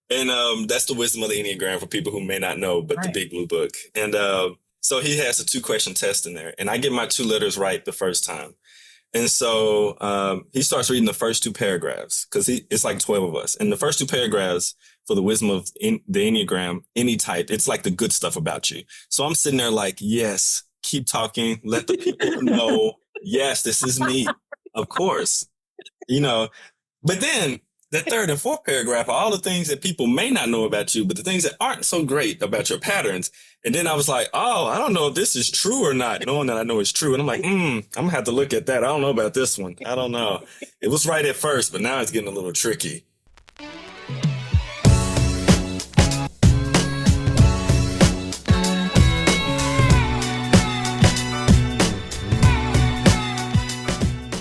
And that's the wisdom of the Enneagram for people who may not know, but the Right. big blue book. And so he has a 2-question test in there, and I get my 2 letters right the first time. And so he starts reading the first 2 paragraphs because it's like 12 of us. And the first 2 paragraphs for the wisdom of the Enneagram, any type, it's like the good stuff about you. So I'm sitting there like, yes, keep talking. Let the people know, yes, this is me. Of course, you know. But then the third and fourth paragraph are all the things that people may not know about you, but the things that aren't so great about your patterns. And then I was like, oh, I don't know if this is true or not, knowing that I know it's true. And I'm like, I'm going to have to look at that. I don't know about this one. I don't know. It was right at first, but now it's getting a little tricky.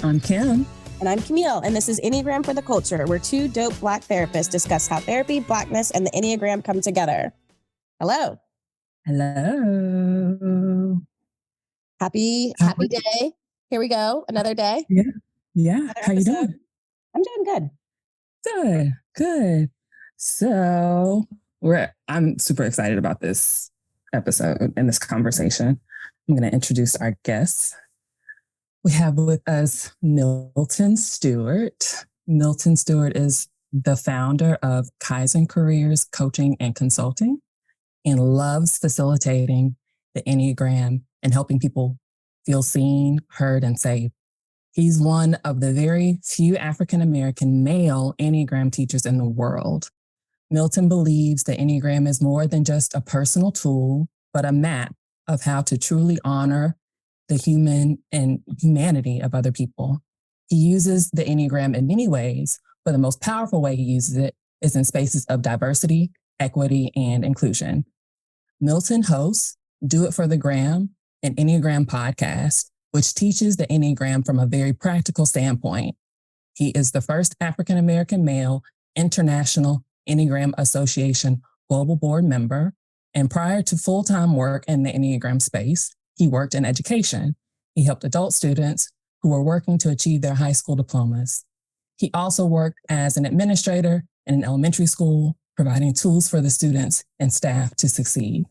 I'm Kim. And I'm Camille, and this is Enneagram for the Culture, where 2 dope Black therapists discuss how therapy, Blackness, and the Enneagram come together. Hello. Hello. Happy day. Here we go. Another day. Yeah. Another How you episode. doing? I'm doing good. Good. So I'm super excited about this episode and this conversation. I'm going to introduce our guests. We have with us Milton Stewart. Milton Stewart is the founder of Kaizen Careers Coaching and Consulting and loves facilitating the Enneagram and helping people feel seen, heard, and safe. He's one of the very few African-American male Enneagram teachers in the world. Milton believes the Enneagram is more than just a personal tool, but a map of how to truly honor the human and humanity of other people. He uses the Enneagram in many ways, but the most powerful way he uses it is in spaces of diversity, equity, and inclusion. Milton hosts Do It for the Gram, an Enneagram podcast, which teaches the Enneagram from a very practical standpoint. He is the first African-American male International Enneagram Association Global Board member, and prior to full-time work in the Enneagram space, he worked in education. He helped adult students who were working to achieve their high school diplomas. He also worked as an administrator in an elementary school, providing tools for the students and staff to succeed.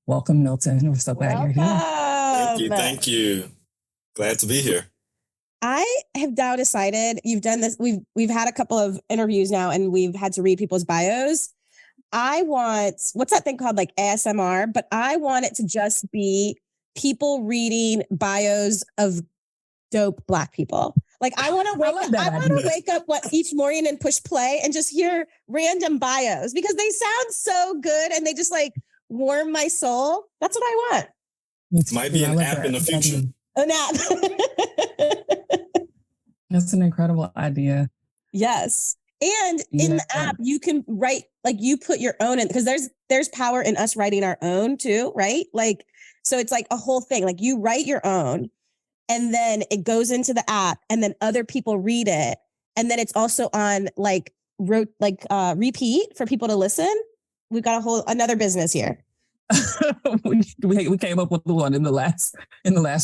Welcome, Milton. We're so glad you're here. Thank you. Glad to be here. I have now decided you've done this. We've had a couple of interviews now, and we've had to read people's bios. I want, what's that thing called, like ASMR? But I want it to just be people reading bios of dope Black people. Like I want to wake up each morning and push play and just hear random bios because they sound so good and they just like warm my soul. That's what I want. Might be an app in the future. An app. That's an incredible idea. Yes. And in the app, you can write, like you put your own in, because there's power in us writing our own too, right? Like, so it's like a whole thing, like you write your own and then it goes into the app and then other people read it. And then it's also on repeat for people to listen. We've got another business here. we came up with the one in the last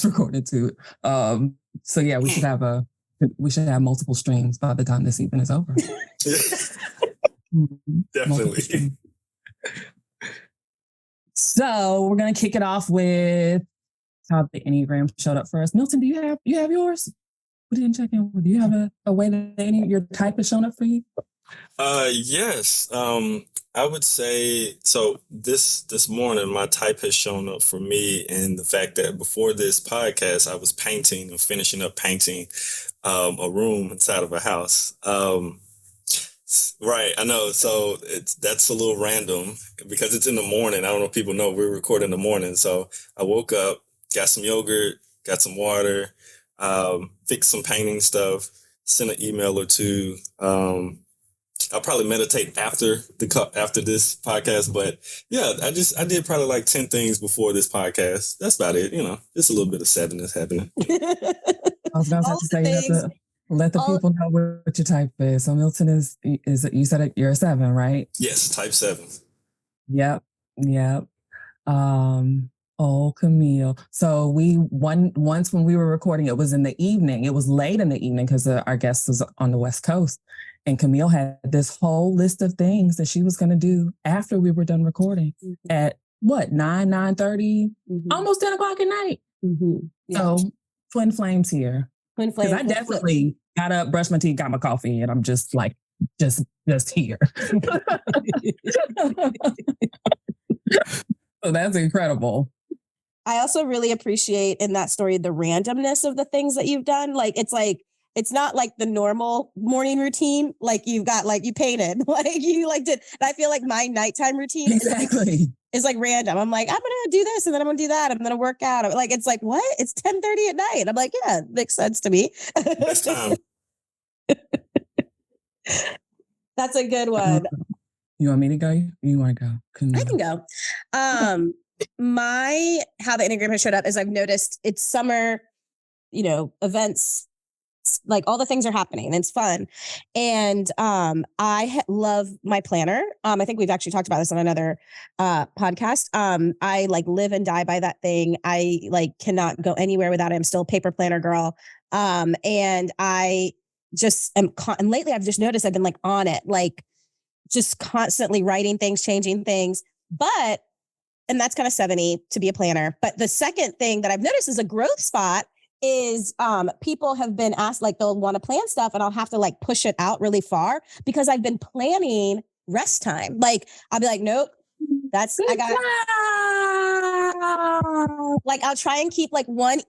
recording too. So yeah, we should have multiple streams by the time this evening is over. Definitely. So we're gonna kick it off with how the Enneagram showed up for us. Milton, do you have yours? We didn't check in. Do you have a way that your type has shown up for you? Yes. I would say so. This morning, my type has shown up for me, and the fact that before this podcast, I was painting or finishing up painting a room inside of a house. Right, I know. So that's a little random because it's in the morning. I don't know if people know we're recording in the morning. So I woke up, got some yogurt, got some water, fixed some painting stuff, sent an email or two. I'll probably meditate after this podcast, but yeah, I did probably like 10 things before this podcast. That's about it. Just a little bit of sadness happening. I was going to say let the people know what your type is. So Milton is you said you're a 7, right? Yes, type 7. Yep. Camille. So once when we were recording, it was in the evening. It was late in the evening because our guest was on the West Coast. And Camille had this whole list of things that she was going to do after we were done recording at what, 9:30, almost 10 o'clock at night. Yeah. So twin flames here. Twin flames. Because I definitely got up, brushed my teeth, got my coffee, and I'm just like, just here. So that's incredible. I also really appreciate in that story the randomness of the things that you've done. Like it's not like the normal morning routine. Like you've got like you painted, like you like did. And I feel like my nighttime routine is like random. I'm like, I'm gonna do this and then I'm gonna do that. I'm gonna work out. I'm like, it's like, what? It's 10:30 at night. I'm like, yeah, it makes sense to me. Best time. That's a good one. You want me to go? You want to go? I can go. How the Enneagram has showed up is I've noticed it's summer, events, like all the things are happening and it's fun. And I love my planner. I think we've actually talked about this on another podcast. I like live and die by that thing. I like cannot go anywhere without it. I'm still a paper planner girl. And I just am, and lately I've just noticed I've been like on it, like just constantly writing things, changing things. And that's kind of 70 to be a planner. But the second thing that I've noticed is a growth spot is people have been asked, like they'll want to plan stuff and I'll have to like push it out really far because I've been planning rest time. Like I'll be like, nope, like I'll try and keep like one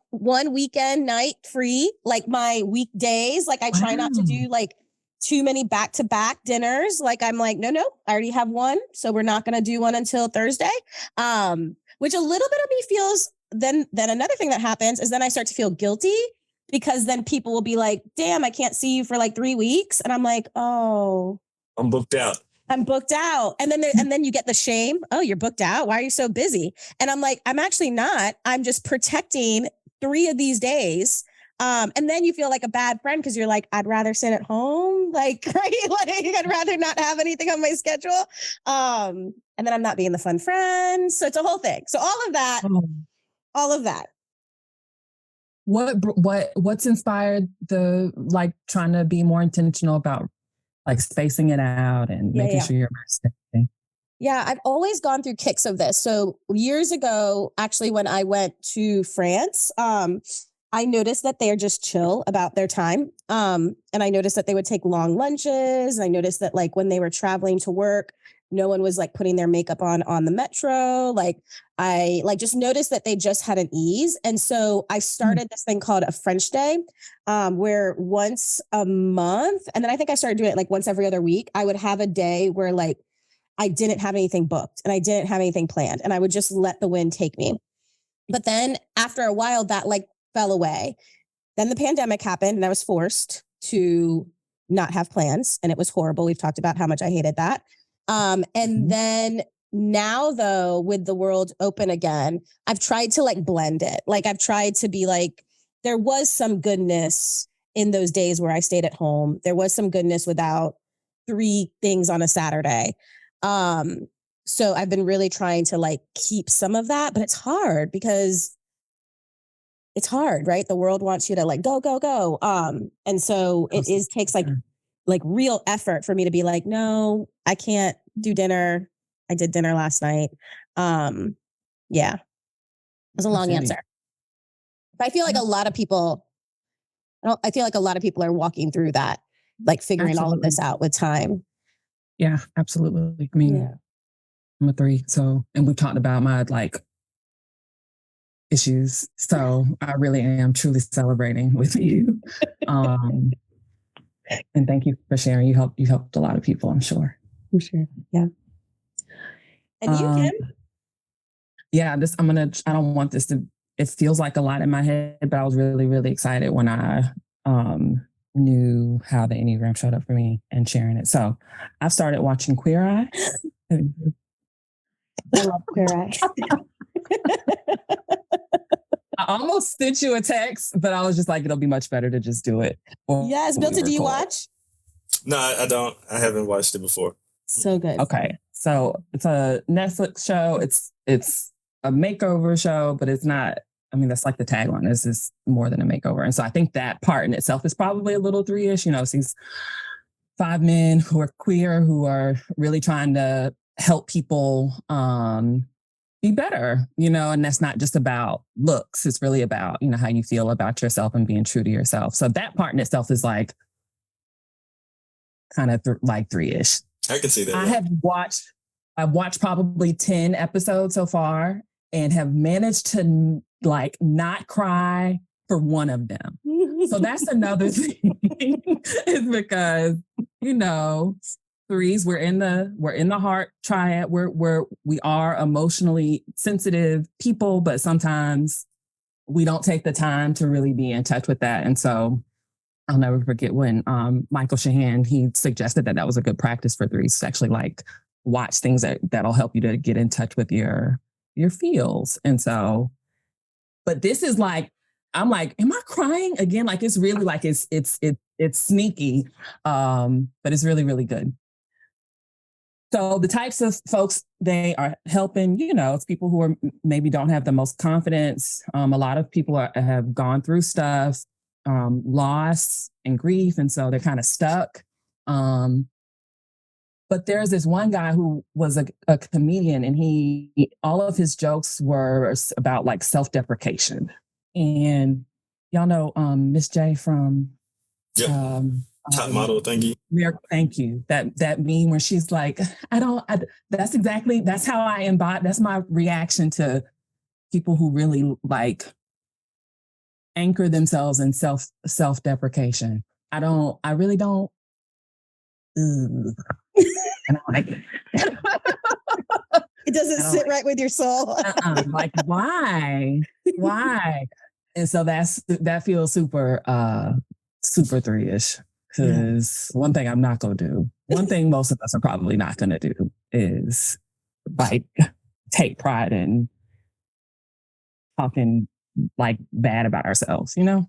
weekend night free, like my weekdays. Like I try not to do like too many back-to-back dinners. Like I'm like, no, I already have one. So we're not going to do one until Thursday. Which a little bit of me feels, then another thing that happens is then I start to feel guilty because then people will be like, damn, I can't see you for like 3 weeks. And I'm like, oh, I'm booked out. And then you get the shame. Oh, you're booked out. Why are you so busy? And I'm like, I'm actually not. I'm just protecting 3 of these days. And then you feel like a bad friend because you're like, I'd rather sit at home. Like, right? Like, I'd rather not have anything on my schedule. And then I'm not being the fun friend. So it's a whole thing. So all of that. What's inspired the like trying to be more intentional about like spacing it out and making sure you're resting? Yeah, I've always gone through kicks of this. So years ago, actually, when I went to France, I noticed that they are just chill about their time. And I noticed that they would take long lunches. I noticed that like when they were traveling to work, no one was like putting their makeup on the metro. Like I like just noticed that they just had an ease. And so I started this thing called a French day, where once a month, and then I think I started doing it like once every other week, I would have a day where like I didn't have anything booked and I didn't have anything planned and I would just let the wind take me. But then after a while that like fell away. Then the pandemic happened and I was forced to not have plans and it was horrible. We've talked about how much I hated that. And then now though, with the world open again, I've tried to like blend it. Like I've tried to be like, there was some goodness in those days where I stayed at home. There was some goodness without 3 things on a Saturday. So I've been really trying to like keep some of that, but it's hard because it's hard, right? The world wants you to like, go, go, go. And so it takes like real effort for me to be like, no, I can't do dinner. I did dinner last night. Yeah, it was a long answer. But I feel like a lot of people, are walking through that, like figuring all of this out with time. Yeah, absolutely. I mean, I'm a 3. So, and we've talked about my like issues. So I really am truly celebrating with you. And thank you for sharing. You helped a lot of people, I'm sure. I'm sure. Yeah. And you, Kim? Yeah, I don't want this to, it feels like a lot in my head, but I was really, really excited when I knew how the Enneagram showed up for me and sharing it. So I've started watching Queer Eye. I love Queer Eye. I almost sent you a text, but I was just like, it'll be much better to just do it. Yes. Milton, do you watch? No, I don't. I haven't watched it before. So good. Okay. So it's a Netflix show. It's a makeover show, but it's not, I mean, that's like the tagline. This is more than a makeover. And so I think that part in itself is probably a little 3-ish, so 5 men who are queer, who are really trying to help people be better, and that's not just about looks. It's really about, how you feel about yourself and being true to yourself. So that part in itself is like kind of like 3-ish. I can see that. I've watched probably 10 episodes so far and have managed to like not cry for one of them. So that's another thing is because, threes, we're in the heart triad. We are emotionally sensitive people, but sometimes we don't take the time to really be in touch with that. And so I'll never forget when Michael Shahan, he suggested that was a good practice for threes to actually like watch things that'll help you to get in touch with your feels. And so, but this is like, I'm like, am I crying again? Like, it's really like, it's sneaky, but it's really, really good. So the types of folks they are helping, it's people who are maybe don't have the most confidence. A lot of people have gone through stuff, loss and grief. And so they're kind of stuck. But there's this one guy who was a comedian, and all of his jokes were about like self-deprecation. And y'all know Miss J from Top Model thingy. Thank you. That meme where she's like, that's how I embody. That's my reaction to people who really like anchor themselves in self-deprecation. I really don't. And I'm like, it doesn't sit right with your soul. Like, why? And so that feels super 3-ish. Because one thing I'm not going to do, one thing most of us are probably not going to do is like take pride in talking like bad about ourselves, Yeah.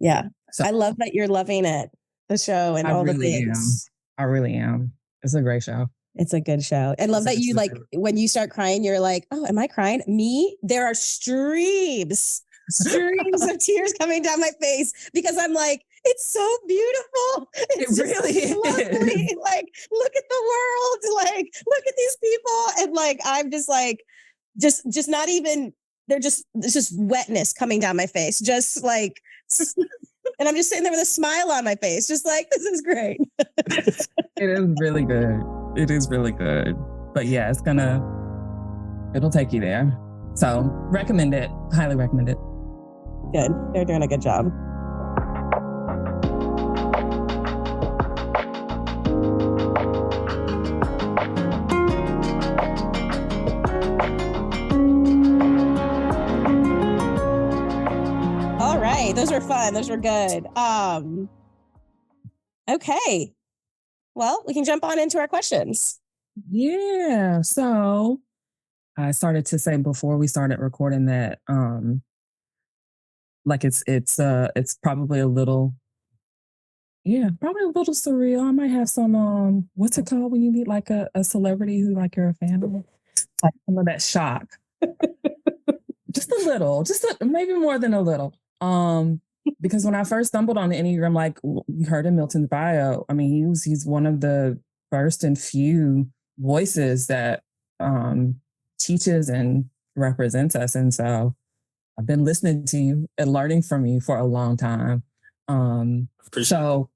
Yeah. So, I love that you're loving it, the show and all the things. I really am. It's a great show. It's a good show. I love that you like, when you start crying, you're like, oh, am I crying? Me? There are streams of tears coming down my face because I'm like, it's so beautiful. It's really lovely. is. Like, look at the world. Like, look at these people. And like, I'm just like, just not even, it's just wetness coming down my face. Just like, and I'm just sitting there with a smile on my face. Just like, this is great. It is really good. It is really good. But yeah, it'll take you there. So recommend it. Highly recommend it. Good. They're doing a good job. All right. Those were fun. Those were good. Okay. Well, we can jump on into our questions. Yeah. So I started to say before we started recording that like it's probably a little surreal. I might have some what's it called when you meet like a celebrity who like you're a fan of? Like some of that shock. Just a little, maybe more than a little. Because when I first stumbled on the Enneagram, like you heard in Milton's bio, I mean, he's one of the first and few voices that teaches and represents us. And so I've been listening to you and learning from you for a long time. So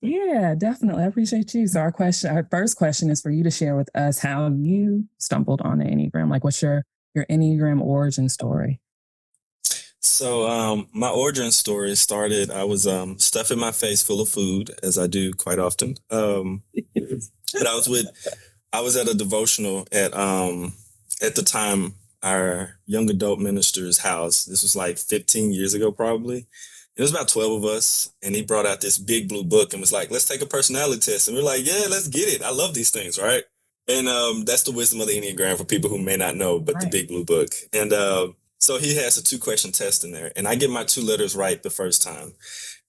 yeah, definitely. I appreciate you. So our first question is for you to share with us how you stumbled on the Enneagram. Like what's your Enneagram origin story? So my origin story started, I was stuffing my face full of food, as I do quite often. And I was at a devotional at the time, our young adult minister's house. This was like 15 years ago, probably. It was about 12 of us, and he brought out this big blue book and was like, let's take a personality test. And we're like, yeah, let's get it. I love these things, right? And that's the wisdom of the Enneagram for people who may not know, but right. The big blue book. And so he has a 2-question test in there, and I get my 2 letters right the first time.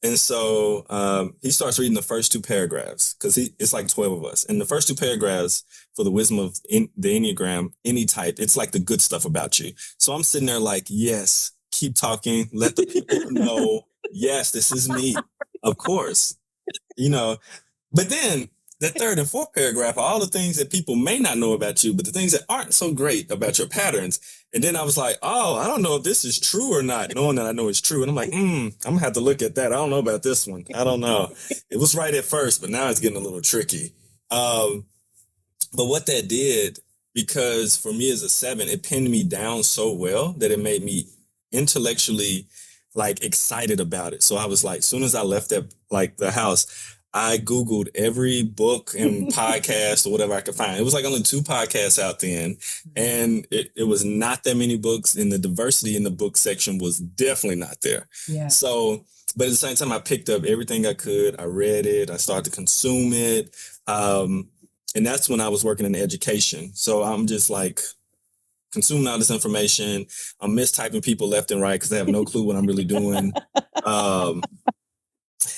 And so he starts reading the first 2 paragraphs because it's like 12 of us. And the first 2 paragraphs for the wisdom of the Enneagram, any type, it's like the good stuff about you. So I'm sitting there like, yes, keep talking. Let the people know, yes, this is me, of course. you know, but then the third and fourth paragraph are all the things that people may not know about you, but the things that aren't so great about your patterns. And then I was like, oh, I don't know if this is true or not, knowing that I know it's true. And I'm like, I'm gonna have to look at that. I don't know about this one. I don't know. It was right at first, but now it's getting a little tricky. But what that did, because for me as a 7, it pinned me down so well that it made me intellectually like excited about it. So I was like, as soon as I left that like the house, I Googled every book and podcast or whatever I could find. It was like only 2 podcasts out then. And it was not that many books, and the diversity in the book section was definitely not there. Yeah. So, but at the same time, I picked up everything I could. I read it. I started to consume it. And that's when I was working in education. So I'm just like consuming all this information. I'm mistyping people left and right because they have no clue what I'm really doing.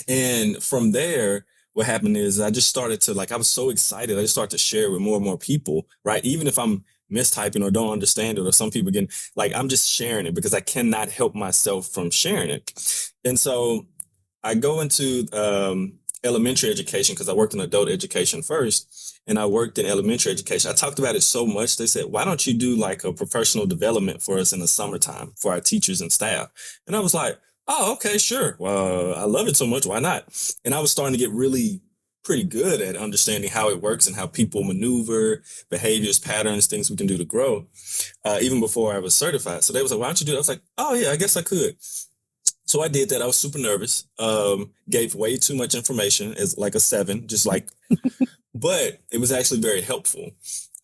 And from there, what happened is I just started to I was so excited. I just started to share with more and more people, right? Even if I'm mistyping or don't understand it, or some people again, I'm just sharing it because I cannot help myself from sharing it. And so I go into elementary education because I worked in adult education first, and I worked in elementary education. I talked about it so much. They said, why don't you do like a professional development for us in the summertime for our teachers and staff? And I was like, oh, okay, sure. Well, I love it so much. Why not? And I was starting to get really pretty good at understanding how it works and how people maneuver, behaviors, patterns, things we can do to grow, even before I was certified. So they was like, why don't you do it? I was like, oh yeah, I guess I could. So I did that. I was super nervous, gave way too much information as like a 7, just like, but it was actually very helpful.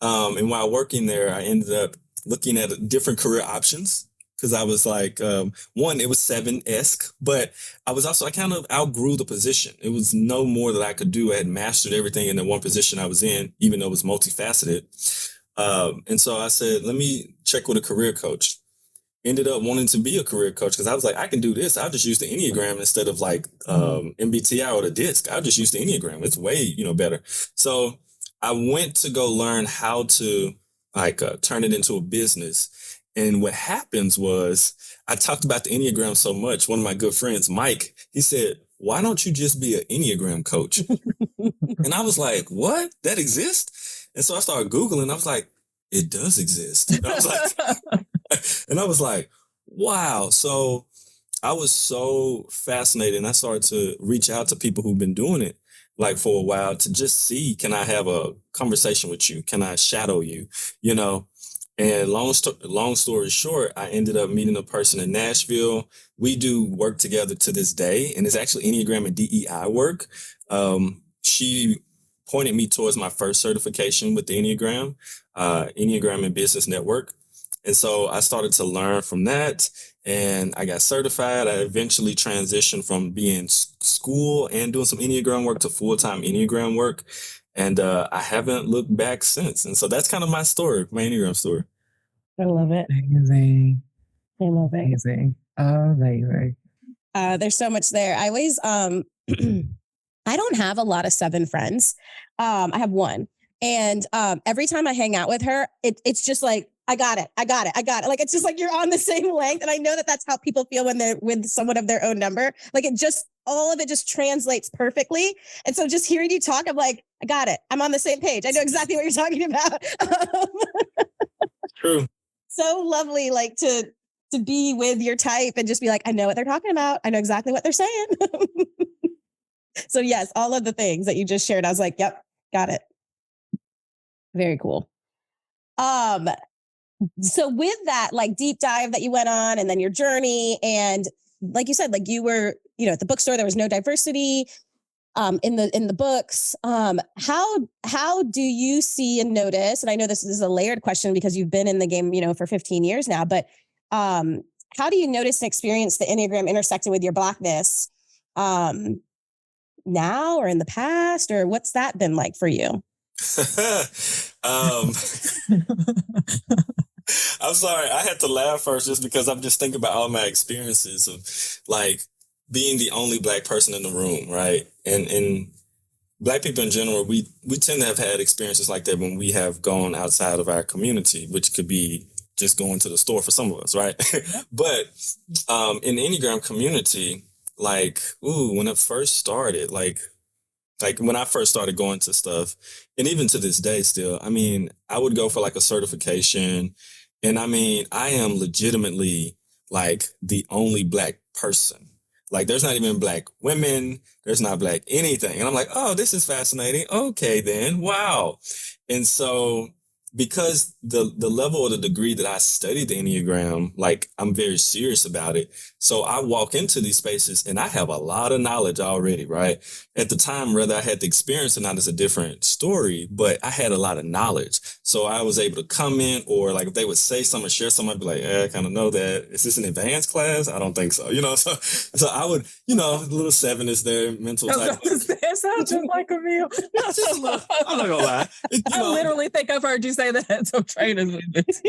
And while working there, I ended up looking at different career options because I was like, one, it was 7-esque, but I kind of outgrew the position. It was no more that I could do. I had mastered everything in the one position I was in, even though it was multifaceted. And so I said, let me check with a career coach. Ended up wanting to be a career coach because I was like, I can do this. I'll just use the Enneagram instead of MBTI or the DISC. I'll just use the Enneagram. It's way, better. So I went to go learn how to turn it into a business. And what happens was I talked about the Enneagram so much. One of my good friends, Mike, he said, why don't you just be an Enneagram coach? And I was like, what? That exists? And so I started Googling. I was like, it does exist. And I was like, wow. So I was so fascinated, and I started to reach out to people who've been doing it for a while to just see, can I have a conversation with you? Can I shadow you? And long story short, I ended up meeting a person in Nashville. We do work together to this day, and it's actually Enneagram and DEI work. She pointed me towards my first certification with the Enneagram, Enneagram and Business Network. And so I started to learn from that, and I got certified. I eventually transitioned from being school and doing some Enneagram work to full-time Enneagram work. And I haven't looked back since. And so that's kind of my story, my Enneagram story. I love it. Amazing. I love it. Amazing. Amazing. There's so much there. I always, I don't have a lot of 7 friends. I have one. And every time I hang out with her, it's just like, I got it. Like, it's just like, you're on the same length. And I know that that's how people feel when they're with someone of their own number. Like all of it just translates perfectly. And so just hearing you talk, I'm like, I got it. I'm on the same page. I know exactly what you're talking about. True. So lovely, to be with your type and just be like, I know what they're talking about. I know exactly what they're saying. So yes, all of the things that you just shared, I was like, yep, got it. Very cool. So with that, deep dive that you went on, and then your journey, and like you said, you were, at the bookstore, there was no diversity in the books. How do you see and notice? And I know this is a layered question because you've been in the game, for 15 years now. But how do you notice and experience the Enneagram intersecting with your Blackness now or in the past, or what's that been like for you? I'm sorry. I had to laugh first just because I'm just thinking about all my experiences of being the only Black person in the room, right? And Black people in general, we tend to have had experiences like that when we have gone outside of our community, which could be just going to the store for some of us, right? But in the Enneagram community, when it first started, Like when I first started going to stuff, and even to this day still, I mean, I would go for like a certification. And I mean, I am legitimately like the only Black person. Like there's not even Black women, there's not Black anything. And I'm like, oh, this is fascinating. Okay, then, wow. And so because the level or the degree that I studied the Enneagram, like I'm very serious about it. So I walk into these spaces and I have a lot of knowledge already, right? At the time, whether I had the experience or not is a different story, but I had a lot of knowledge. So I was able to come in, or like if they would say something or share something, I'd be like, I kind of know that. Is this an advanced class? I don't think so. So I would, a little 7 is there, mental type. It sounds just like a meal. Just a little, I'm not gonna lie. I literally think I've heard you say that. So trainers with this.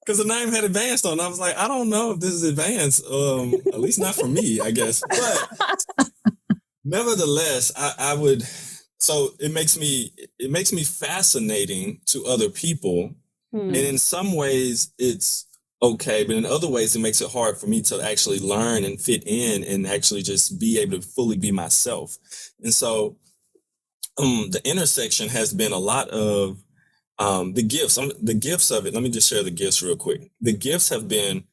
Because the name had advanced on it. I was like, I don't know if this is advanced. At least not for me, I guess. But nevertheless, I would. So it makes me fascinating to other people, and in some ways it's okay, but in other ways it makes it hard for me to actually learn and fit in and actually just be able to fully be myself. And so the intersection has been a lot of the gifts. The gifts of it. Let me just share the gifts real quick. The gifts have been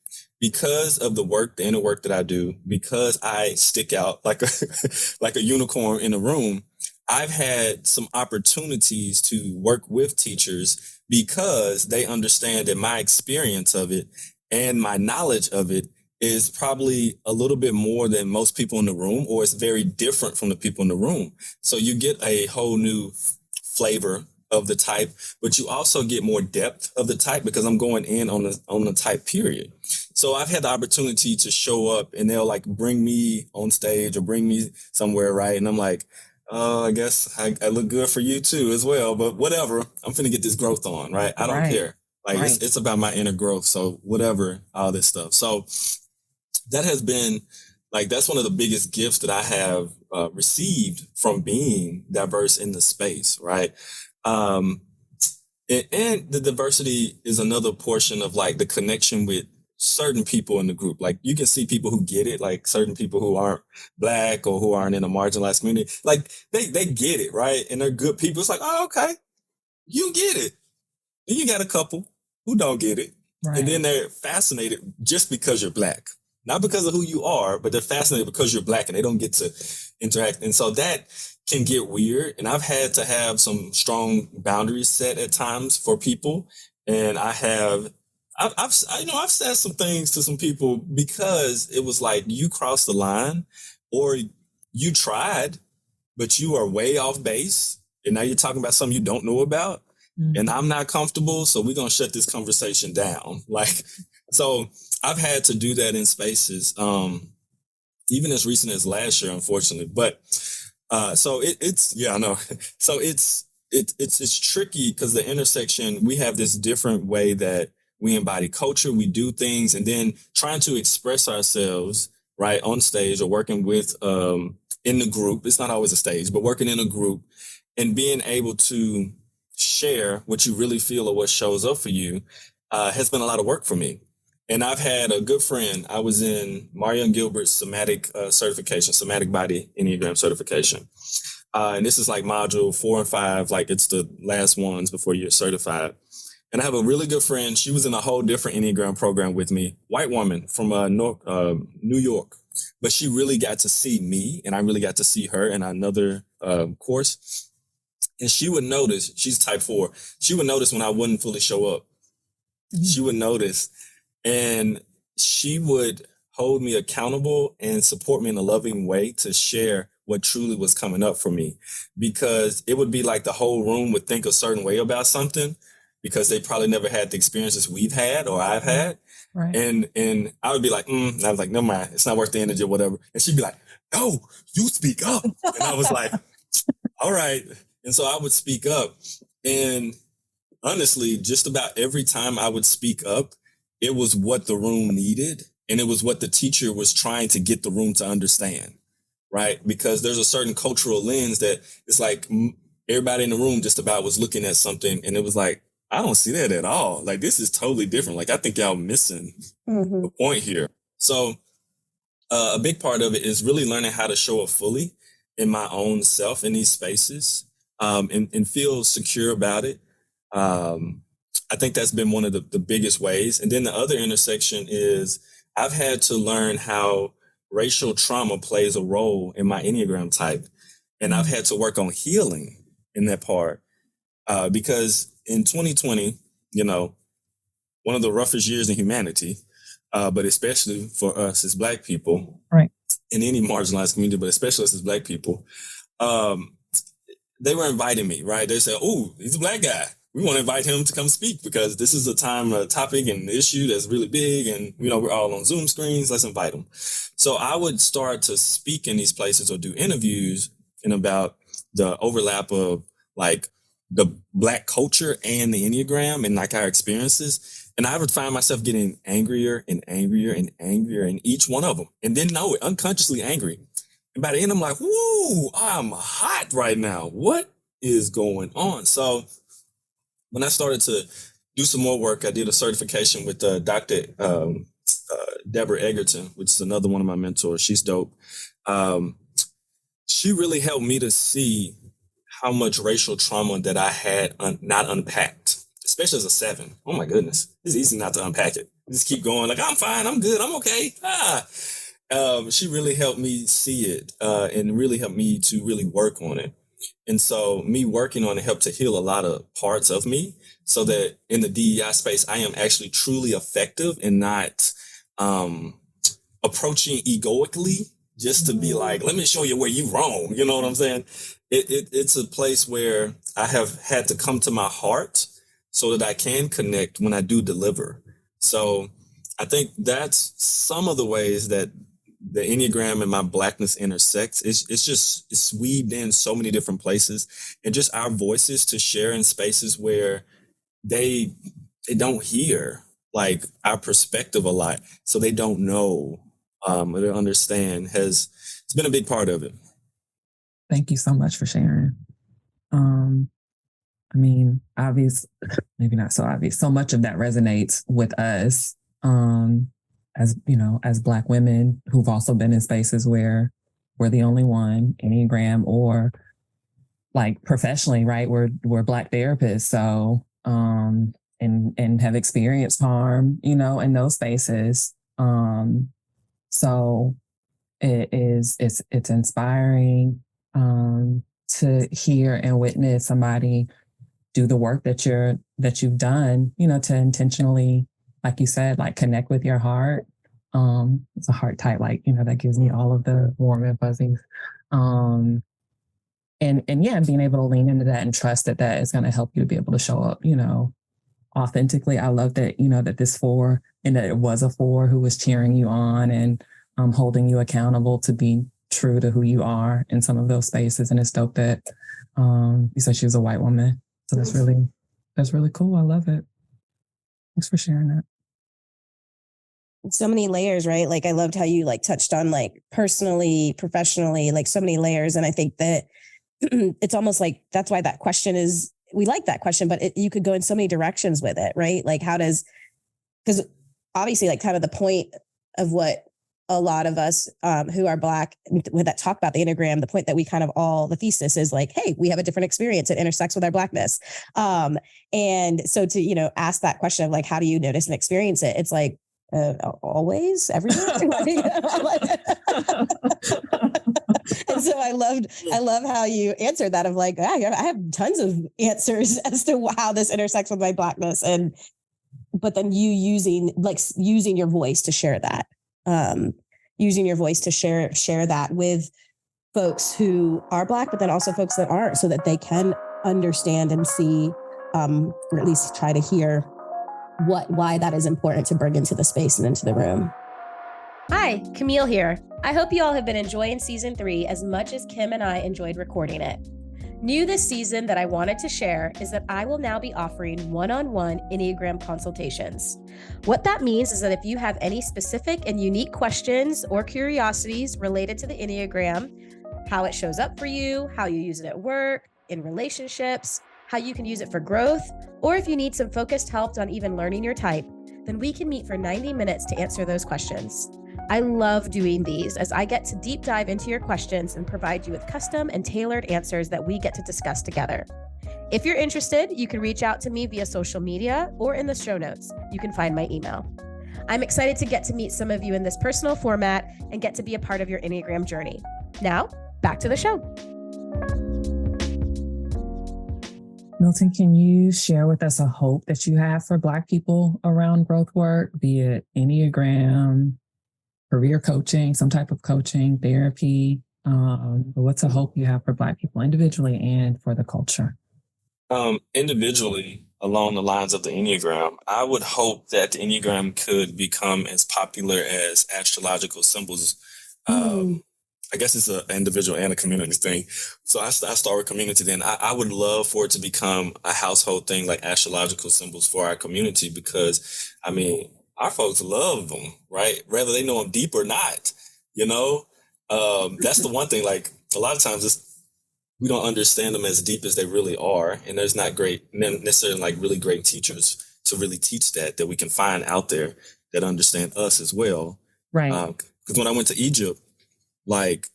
because of the inner work that I do, because I stick out like a unicorn in a room. I've had some opportunities to work with teachers because they understand that my experience of it and my knowledge of it is probably a little bit more than most people in the room, or it's very different from the people in the room. So you get a whole new flavor of the type, but you also get more depth of the type because I'm going in on the type period. So I've had the opportunity to show up and they'll like bring me on stage or bring me somewhere, right? And I'm like, oh, I guess I look good for you too as well, but whatever, I'm finna get this growth on, right? I don't care. Like it's about my inner growth. So whatever, all this stuff. So that has been like, that's one of the biggest gifts that I have received from being diverse in the space, right? And the diversity is another portion of like the connection with certain people in the group. Like you can see people who get it, like certain people who aren't Black or who aren't in a marginalized community, like they get it, right? And they're good people. It's like, oh, okay, you get it. Then you got a couple who don't get it. Right. And then they're fascinated just because you're Black. Not because of who you are, but they're fascinated because you're Black and they don't get to interact. And so that can get weird. And I've had to have some strong boundaries set at times for people. And I've said some things to some people because it was like, you crossed the line or you tried, but you are way off base. And now you're talking about something you don't know about. Mm-hmm. And I'm not comfortable. So we're going to shut this conversation down. Like, so I've had to do that in spaces, even as recent as last year, unfortunately. But so it's I know. So it's tricky because the intersection, we have this different way that we embody culture, we do things, and then trying to express ourselves right on stage or working with in the group. It's not always a stage, but working in a group and being able to share what you really feel or what shows up for you has been a lot of work for me. And I've had a good friend. I was in Marion Gilbert's somatic certification, somatic body Enneagram certification. And this is like module 4 and 5, like it's the last ones before you're certified. And I have a really good friend. She was in a whole different Enneagram program with me, white woman from New York. But she really got to see me, and I really got to see her in another course. And she would notice, she's type 4. She would notice when I wouldn't fully show up. Mm-hmm. She would notice. And she would hold me accountable and support me in a loving way to share what truly was coming up for me. Because it would be like the whole room would think a certain way about something because they probably never had the experiences we've had or I've had. Right. And I would be like, and I was like, never mind, it's not worth the energy or whatever. And she'd be like, no, you speak up. And I was like, all right. And so I would speak up. And honestly, just about every time I would speak up, it was what the room needed. And it was what the teacher was trying to get the room to understand, right? Because there's a certain cultural lens that it's like everybody in the room just about was looking at something. And it was like, I don't see that at all. Like, this is totally different. Like, I think y'all missing the point here. So a big part of it is really learning how to show up fully in my own self in these spaces, and feel secure about it. I think that's been one of the biggest ways. And then the other intersection is I've had to learn how racial trauma plays a role in my Enneagram type. And I've had to work on healing in that part. Because in 2020, one of the roughest years in humanity, but especially for us as Black people, right, in any marginalized community, but especially us as Black people, they were inviting me, right? They said, "Oh, he's a Black guy. We want to invite him to come speak because this is a topic and issue that's really big, and we're all on Zoom screens. Let's invite him." So I would start to speak in these places or do interviews and about the overlap of like the Black culture and the Enneagram and like our experiences. And I would find myself getting angrier and angrier and angrier in each one of them, and then know it, unconsciously angry. And by the end, I'm like, "Woo, I'm hot right now. What is going on?" So when I started to do some more work, I did a certification with Dr. Deborah Egerton, which is another one of my mentors. She's dope. She really helped me to see how much racial trauma that I had not unpacked, especially as a 7. Oh my goodness, it's easy not to unpack it. Just keep going like, "I'm fine, I'm good, I'm okay." She really helped me see it and really helped me to really work on it. And so me working on it helped to heal a lot of parts of me so that in the DEI space, I am actually truly effective and not approaching egoically just to be like, "Let me show you where you wrong." You know what I'm saying? It's a place where I have had to come to my heart so that I can connect when I do deliver. So I think that's some of the ways that the Enneagram and my Blackness intersects. It's weaved in so many different places, and just our voices to share in spaces where they don't hear like our perspective a lot, so they don't know or don't understand. It's been a big part of it. Thank you so much for sharing. I mean, obvious, maybe not so obvious. So much of that resonates with us. As Black women who've also been in spaces where we're the only one, Enneagram or like professionally, right? We're Black therapists. So, and have experienced harm, in those spaces. So it's inspiring, to hear and witness somebody do the work that you've done, to intentionally, like you said, like connect with your heart. It's a heart type, like, that gives me all of the warm and fuzzies. And yeah, being able to lean into that and trust that is going to help you to be able to show up, authentically. I love that, that this 4 and that it was a 4 who was cheering you on and holding you accountable to be true to who you are in some of those spaces. And it's dope that you said she was a white woman. So that's really cool. I love it. Thanks for sharing that. So many layers, right? Like I loved how you like touched on like personally, professionally, like so many layers. And I think that it's almost like that's why that question is, we like that question, but you could go in so many directions with it, right? Like because obviously like kind of the point of what a lot of us who are Black with that talk about the Enneagram, the point that we kind of the thesis is like, hey, we have a different experience. It intersects with our Blackness. And so to, ask that question of like, how do you notice and experience it? It's like, always, everywhere. And so I love how you answered that of like, I have tons of answers as to how this intersects with my Blackness. But then you using your voice to share that, using your voice to share that with folks who are Black, but then also folks that aren't, so that they can understand and see, or at least try to hear why that is important to bring into the space and into the room. Hi, Camille here. I hope you all have been enjoying season 3 as much as Kim and I enjoyed recording it. New this season that I wanted to share is that I will now be offering one-on-one Enneagram consultations. What that means is that if you have any specific and unique questions or curiosities related to the Enneagram, how it shows up for you, how you use it at work, in relationships, how you can use it for growth, or if you need some focused help on even learning your type, then we can meet for 90 minutes to answer those questions. I love doing these as I get to deep dive into your questions and provide you with custom and tailored answers that we get to discuss together. If you're interested, you can reach out to me via social media or in the show notes. You can find my email. I'm excited to get to meet some of you in this personal format and get to be a part of your Enneagram journey. Now, back to the show. Milton, can you share with us a hope that you have for Black people around growth work, be it Enneagram, career coaching, some type of coaching, therapy? What's a hope you have for Black people individually and for the culture? Individually, along the lines of the Enneagram, I would hope that the Enneagram could become as popular as astrological symbols. I guess it's an individual and a community thing. So I start with community then. I would love for it to become a household thing, like astrological symbols for our community, because, I mean, our folks love them, right? Whether they know them deep or not, you know? That's the one thing, like, a lot of times we don't understand them as deep as they really are. And there's not necessarily like really great teachers to really teach that we can find out there that understand us as well. Right. Because when I went to Egypt, like,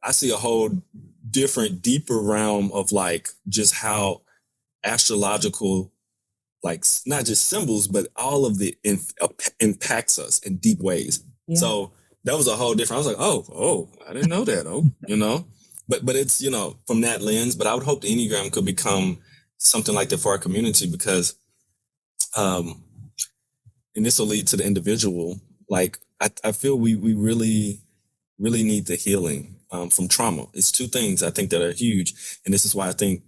I see a whole different, deeper realm of like just how astrological, like not just symbols, but all of the impacts us in deep ways. Yeah. So that was a whole different, I was like, oh, I didn't know that. Oh, you know, but it's, you know, from that lens, but I would hope the Enneagram could become something like that for our community, because, and this will lead to the individual. Like, I feel we really need the healing from trauma. It's two things I think that are huge. And this is why I think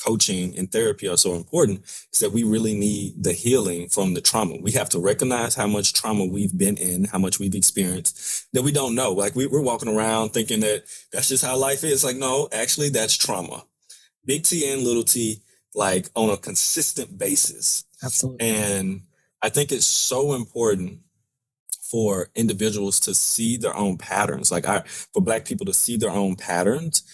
coaching and therapy are so important, is that we really need the healing from the trauma. We have to recognize how much trauma we've been in, how much we've experienced that we don't know. Like we're walking around thinking that that's just how life is. Like, no, actually that's trauma. Big T and little t, like on a consistent basis. Absolutely. And I think it's so important for individuals to see their own patterns, like for Black people to see their own patterns.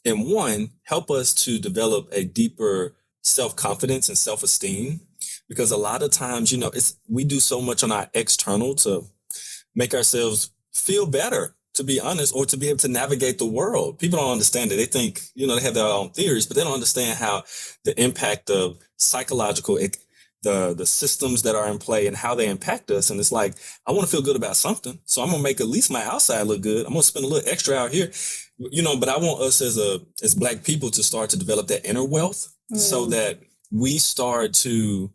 And one, help us to develop a deeper self-confidence and self-esteem, because a lot of times, you know, we do so much on our external to make ourselves feel better, to be honest, or to be able to navigate the world. People don't understand it. They think, you know, they have their own theories, but they don't understand how the impact of psychological, the systems that are in play and how they impact us. And it's like, I want to feel good about something. So I'm going to make at least my outside look good. I'm going to spend a little extra out here, you know, but I want us as Black people to start to develop that inner wealth so that we start to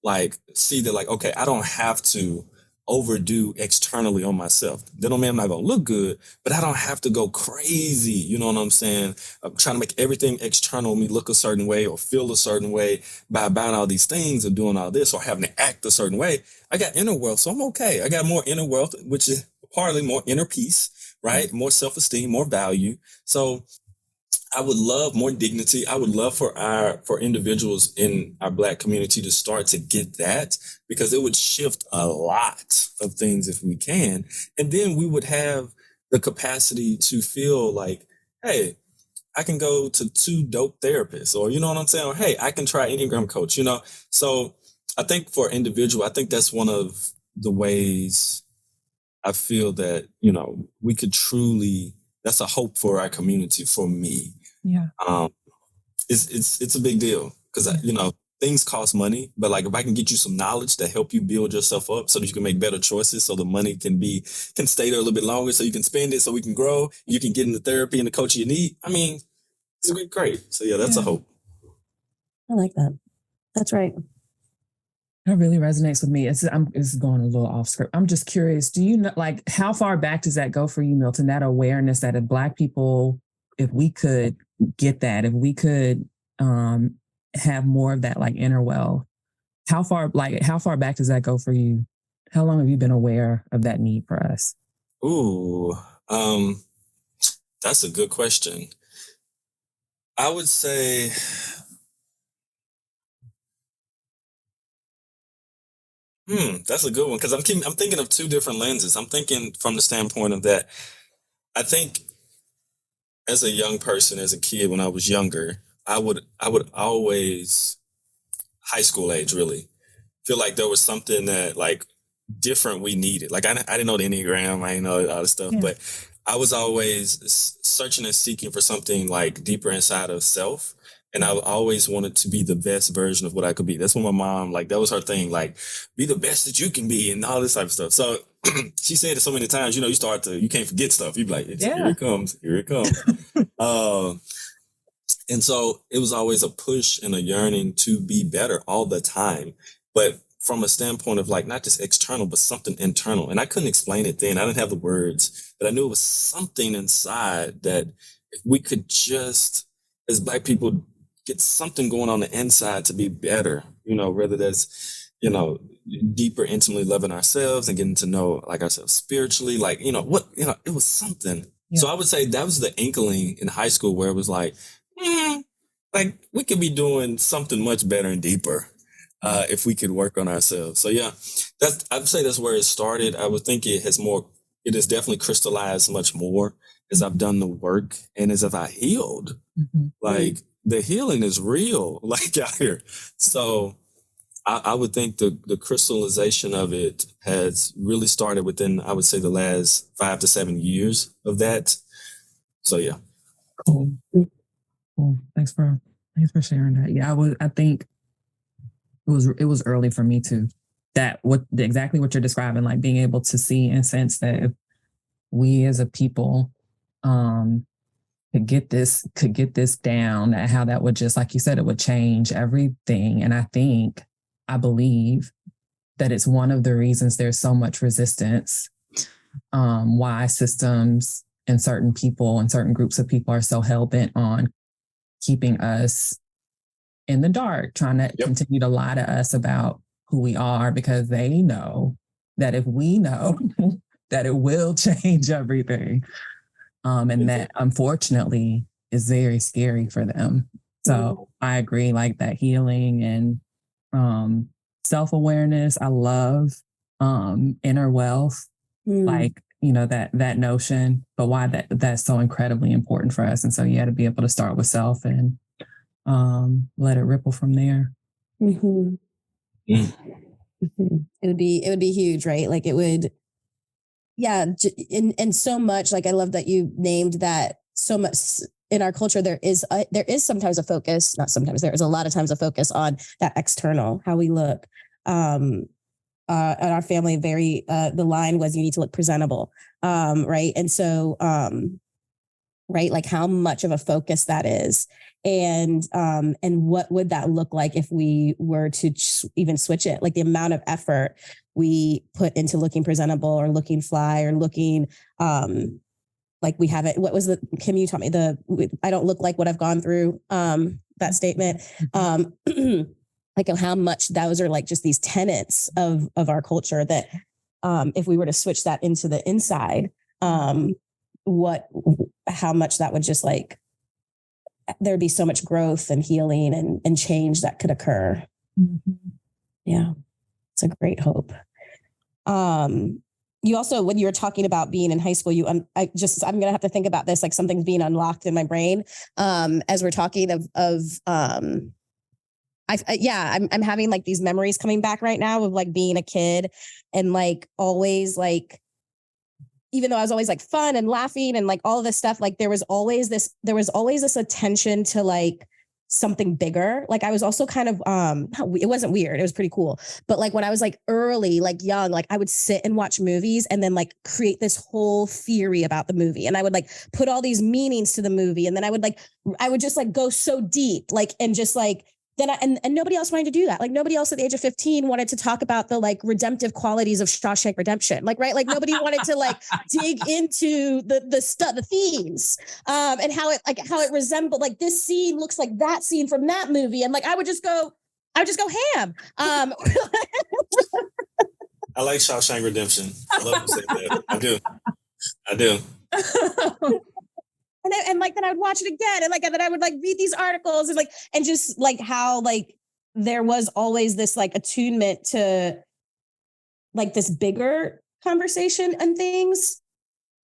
like see that, like, okay, I don't have to overdo externally on myself. That don't mean I'm not going to look good, but I don't have to go crazy. You know what I'm saying? I'm trying to make everything external me look a certain way or feel a certain way by buying all these things or doing all this or having to act a certain way. I got inner wealth, so I'm okay. I got more inner wealth, which is partly more inner peace, right? More self-esteem, more value. So I would love more dignity. I would love for individuals in our Black community to start to get that, because it would shift a lot of things if we can. And then we would have the capacity to feel like, hey, I can go to 2 dope therapists, or, you know what I'm saying? Or, hey, I can try Enneagram coach, you know? So I think for individual, I think that's one of the ways I feel that, you know, we could truly, that's a hope for our community, for me. Yeah. It's a big deal, because, you know, things cost money, but like if I can get you some knowledge to help you build yourself up so that you can make better choices, so the money can stay there a little bit longer, so you can spend it, so we can grow, you can get into therapy and the coaching you need. I mean, it's great. So yeah, that's a hope. I like that. That's right. That really resonates with me. It's going a little off script. I'm just curious, do you know, like, how far back does that go for you, Milton? That awareness that if Black people, if we could get that, if we could have more of that, like, inner wealth, how far back does that go for you? How long have you been aware of that need for us? Ooh, that's a good question. I would say, that's a good one, because I'm thinking of 2 different lenses. I'm thinking from the standpoint of that, I think as a young person, as a kid, when I was younger, I would always, high school age really, feel like there was something that, like, different we needed. Like I didn't know the Enneagram, I didn't know all this stuff, but I was always searching and seeking for something like deeper inside of self. And I always wanted to be the best version of what I could be. That's what my mom, like, that was her thing, like, be the best that you can be and all this type of stuff. So she said it so many times, you know, you can't forget stuff. You be like, here it comes, here it comes. And so it was always a push and a yearning to be better all the time. But from a standpoint of like, not just external, but something internal. And I couldn't explain it then. I didn't have the words, but I knew it was something inside that if we could just, as Black people, get something going on the inside to be better, you know, whether that's, you know, deeper, intimately loving ourselves and getting to know like ourselves spiritually, like, you know, what, you know, it was something. Yeah. So I would say that was the inkling in high school where it was like, like we could be doing something much better and deeper if we could work on ourselves. So yeah, I would say that's where it started. I would think it has definitely crystallized much more as I've done the work and as if I healed. Mm-hmm. Like the healing is real, like out here. So I would think the crystallization of it has really started within, I would say, the last 5 to 7 years of that. So yeah. Cool. Thanks for sharing that. Yeah, I think it was early for me too. That exactly what you're describing, like being able to see and sense that if we as a people could get this down, how that would just, like you said, it would change everything. And I believe that it's one of the reasons there's so much resistance, why systems and certain people and certain groups of people are so hell-bent on keeping us in the dark, trying to continue to lie to us about who we are, because they know that if we know that it will change everything. And that unfortunately is very scary for them. So I agree, like that healing and self-awareness. I love inner wealth, like, you know, that notion, but why that's so incredibly important for us. And so to be able to start with self and let it ripple from there. Mm-hmm. Yeah. Mm-hmm. It would be huge, right? Like it would, yeah. And so much, like, I love that you named that so much in our culture. There is sometimes a focus, not sometimes, there is a lot of times a focus on that external, how we look. In our family, the line was, you need to look presentable. Right. And so, right, like how much of a focus that is. And what would that look like if we were to even switch it? Like the amount of effort we put into looking presentable or looking fly or looking, like we haven't, what was Kim, you taught me I don't look like what I've gone through, that statement. Like how much those are like just these tenets of our culture that, if we were to switch that into the inside, how much that would just like, there'd be so much growth and healing and change that could occur. Mm-hmm. Yeah. It's a great hope. You also, when you were talking about being in high school, I'm going to have to think about this, like something's being unlocked in my brain. As we're talking I'm having like these memories coming back right now of like being a kid and like always like, even though I was always like fun and laughing and like all of this stuff, like there was always this attention to like something bigger. Like I was also kind of, it wasn't weird. It was pretty cool. But like when I was like early, like young, like I would sit and watch movies and then like create this whole theory about the movie. And I would like put all these meanings to the movie. And then I would just like go so deep, like, and just like, then and nobody else wanted to do that. Like nobody else at the age of 15 wanted to talk about the like redemptive qualities of Shawshank Redemption. Like, right. Like nobody wanted to like dig into the themes, and how it resembled, like this scene looks like that scene from that movie. And like, I would just go ham. I like Shawshank Redemption. I love to say that. I do. And like, then I would watch it again. And like, and then I would like read these articles and just like how like there was always this like attunement to like this bigger conversation and things.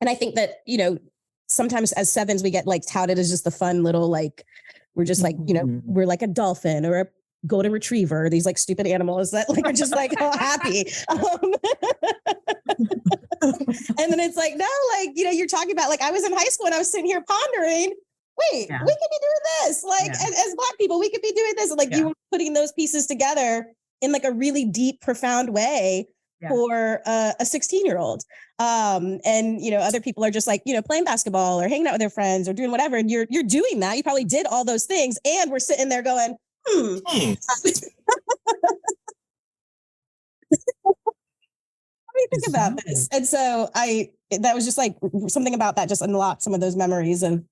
And I think that, you know, sometimes as sevens, we get like touted as just the fun little, like, we're just like, you know, we're like a dolphin or golden retriever, these like stupid animals that like are just like all happy. And then it's like, no, like, you know, you're talking about like I was in high school and I was sitting here pondering, wait, Yeah. we could be doing this. Like as Black people, we could be doing this. And like you were putting those pieces together in like a really deep, profound way for a 16-year-old. And, you know, other people are just like, you know, playing basketball or hanging out with their friends or doing whatever. And you're doing that. You probably did all those things. And we're sitting there going, What do you think about this? And so that was just like something about that just unlocked some of those memories of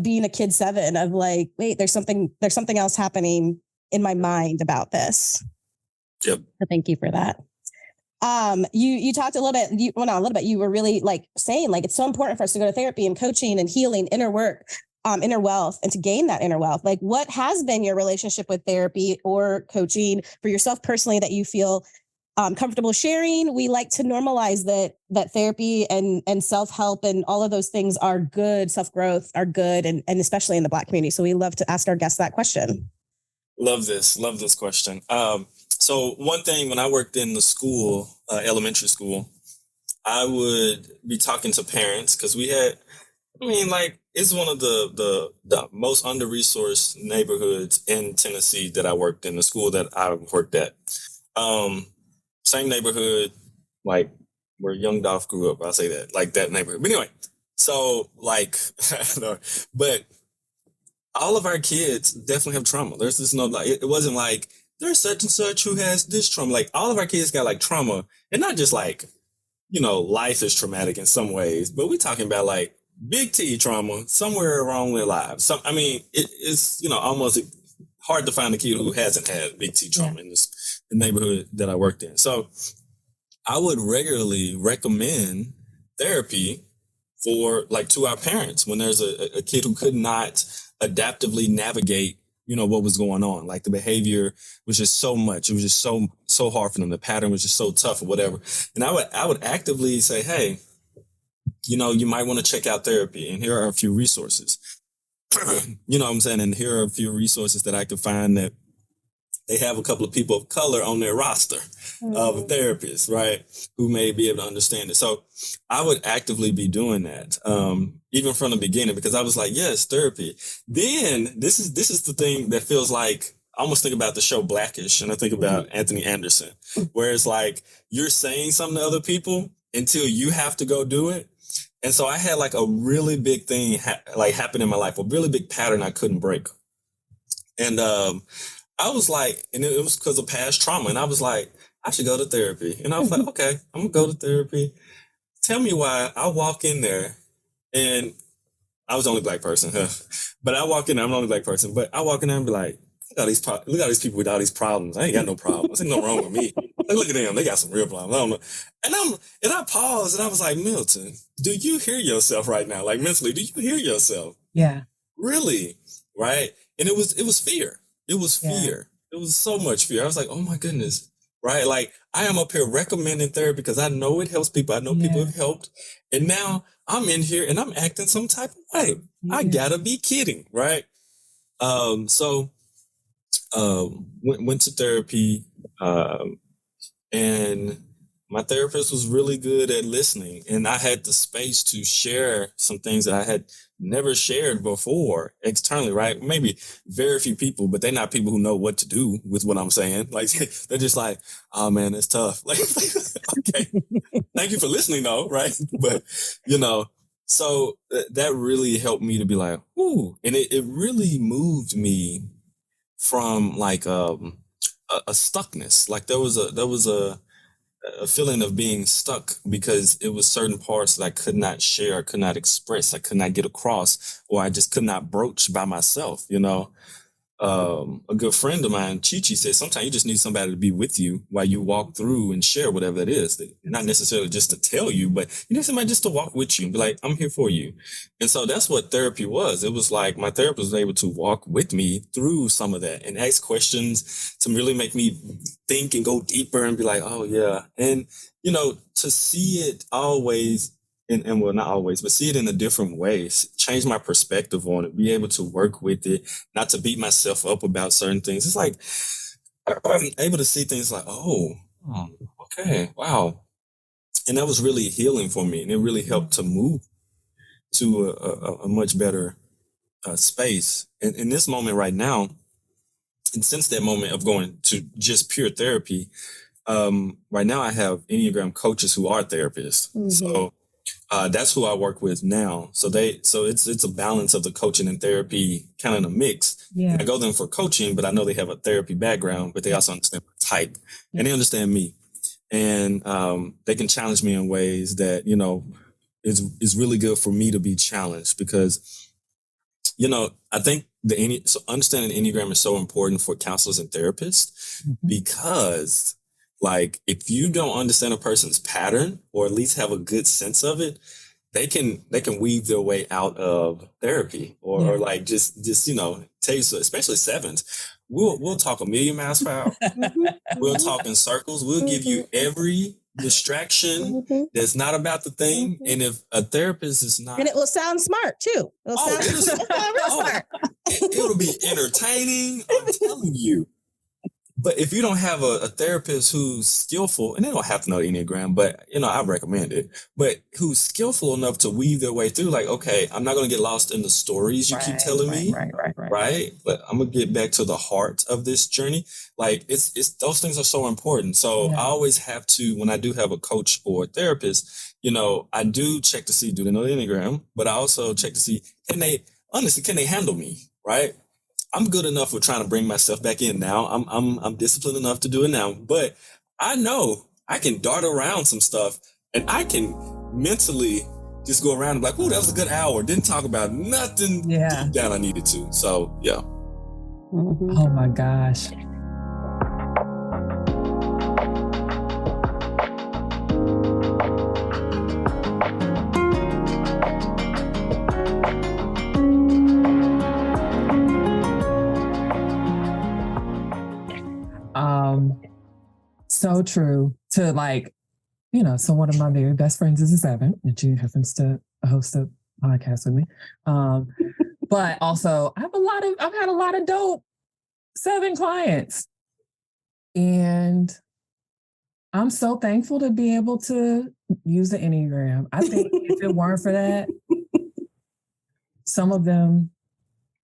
being a kid 7, of like, wait, there's something else happening in my mind about this. Yep. So thank you for that. You talked a little bit, you were really like saying like, it's so important for us to go to therapy and coaching and healing, inner work, inner wealth, and to gain that inner wealth. Like, what has been your relationship with therapy or coaching for yourself personally that you feel comfortable sharing? We like to normalize that therapy and self-help and all of those things are good, self-growth are good, and especially in the Black community. So we love to ask our guests that question. Love this question. So one thing, when I worked in the school, elementary school, I would be talking to parents because we had, it's one of the most under-resourced neighborhoods in Tennessee that I worked in, the school that I worked at. Same neighborhood, like where Young Dolph grew up. I'll say that, like that neighborhood. But anyway, so like, but all of our kids definitely have trauma. There's just no, like, it wasn't like there's such and such who has this trauma. Like all of our kids got like trauma, and not just like, you know, life is traumatic in some ways, but we're talking about like big T trauma somewhere along their lives. So, I mean, it's, you know, almost hard to find a kid who hasn't had big T trauma in this neighborhood that I worked in. So I would regularly recommend therapy for like to our parents when there's a kid who could not adaptively navigate, you know, what was going on. Like the behavior was just so much. It was just so hard for them. The pattern was just so tough or whatever. And I would actively say, hey, you know, you might want to check out therapy. And here are a few resources. You know what I'm saying? And here are a few resources that I could find that they have a couple of people of color on their roster of therapists, right, who may be able to understand it. So I would actively be doing that, even from the beginning, because I was like, yes, therapy. Then this is the thing that feels like, I almost think about the show Blackish, and I think about Anthony Anderson, where it's like you're saying something to other people until you have to go do it. And so I had like a really big thing happen in my life, a really big pattern I couldn't break. And I was like, and it was because of past trauma. And I was like, I should go to therapy. And I was like, okay, I'm gonna go to therapy. Tell me why. I walk in there, and I was the only Black person, but I walk in there, I'm the only Black person, but I walk in there and be like, look at these people with all these problems. I ain't got no problems. Ain't nothing wrong with me. Like, look at them. They got some real problems. I don't know. And I paused and I was like, Milton, do you hear yourself right now? Like mentally, do you hear yourself? Yeah. Really? Right? And it was fear. It was fear. It was so much fear. I was like, oh my goodness. Right? Like I am up here recommending therapy because I know it helps people. I know people have helped. And now I'm in here and I'm acting some type of way. I gotta be kidding. Right? So went to therapy, and my therapist was really good at listening, and I had the space to share some things that I had never shared before externally, right? Maybe very few people, but they're not people who know what to do with what I'm saying. Like they're just like, oh man, it's tough. Like, okay, thank you for listening though, right? But you know, so that really helped me to be like, ooh, and it really moved me from like a stuckness. Like there was a feeling of being stuck because it was certain parts that I could not share, could not express, I could not get across, or I just could not broach by myself, you know. A good friend of mine, Chi-Chi, said sometimes you just need somebody to be with you while you walk through and share whatever that is. Not necessarily just to tell you, but you need somebody just to walk with you and be like, I'm here for you. And so that's what therapy was. It was like my therapist was able to walk with me through some of that and ask questions to really make me think and go deeper and be like, oh yeah. And, you know, to see it always, and well, not always, but see it in a different way, change my perspective on it, be able to work with it, not to beat myself up about certain things. It's like, I'm able to see things like, oh, okay, wow. And that was really healing for me. And it really helped to move to a much better space. And in this moment right now, and since that moment of going to just pure therapy, right now I have Enneagram coaches who are therapists. Mhm. So that's who I work with now. So it's a balance of the coaching and therapy kind of in a mix. Yeah. I go to them for coaching, but I know they have a therapy background, but they also understand my type and they understand me. And they can challenge me in ways that, is really good for me to be challenged because, I think so understanding Enneagram is so important for counselors and therapists because like if you don't understand a person's pattern or at least have a good sense of it, they can weave their way out of therapy or like just tell you so, especially sevens. We'll talk a million miles per hour. We'll talk in circles. We'll give you every distraction that's not about the thing. And if a therapist is not, and it will sound smart too. It'll sound real smart. It'll be entertaining. I'm telling you. But if you don't have a therapist who's skillful, and they don't have to know Enneagram, but I recommend it, but who's skillful enough to weave their way through, like, okay, I'm not going to get lost in the stories you keep telling me. Right. But I'm going to get back to the heart of this journey. Like it's those things are so important. So I always have to, when I do have a coach or a therapist, I do check to see, do they know the Enneagram? But I also check to see, can they handle me? Right. I'm good enough with trying to bring myself back in now. I'm disciplined enough to do it now, but I know I can dart around some stuff and I can mentally just go around and be like, oh, that was a good hour. Didn't talk about nothing deep down I needed to. So, yeah. Oh my gosh. So true to so one of my very best friends is a 7, and she happens to host a podcast with me. But also I've had a lot of dope 7 clients. And I'm so thankful to be able to use the Enneagram. I think if it weren't for that, some of them,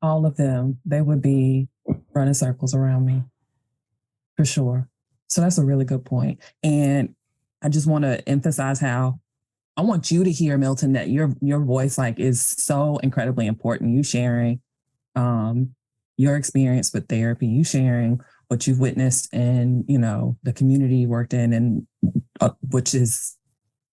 all of them, they would be running circles around me for sure. So that's a really good point. And I just want to emphasize how I want you to hear, Milton, that your voice is so incredibly important. You sharing your experience with therapy, you sharing what you've witnessed in, the community you worked in, and which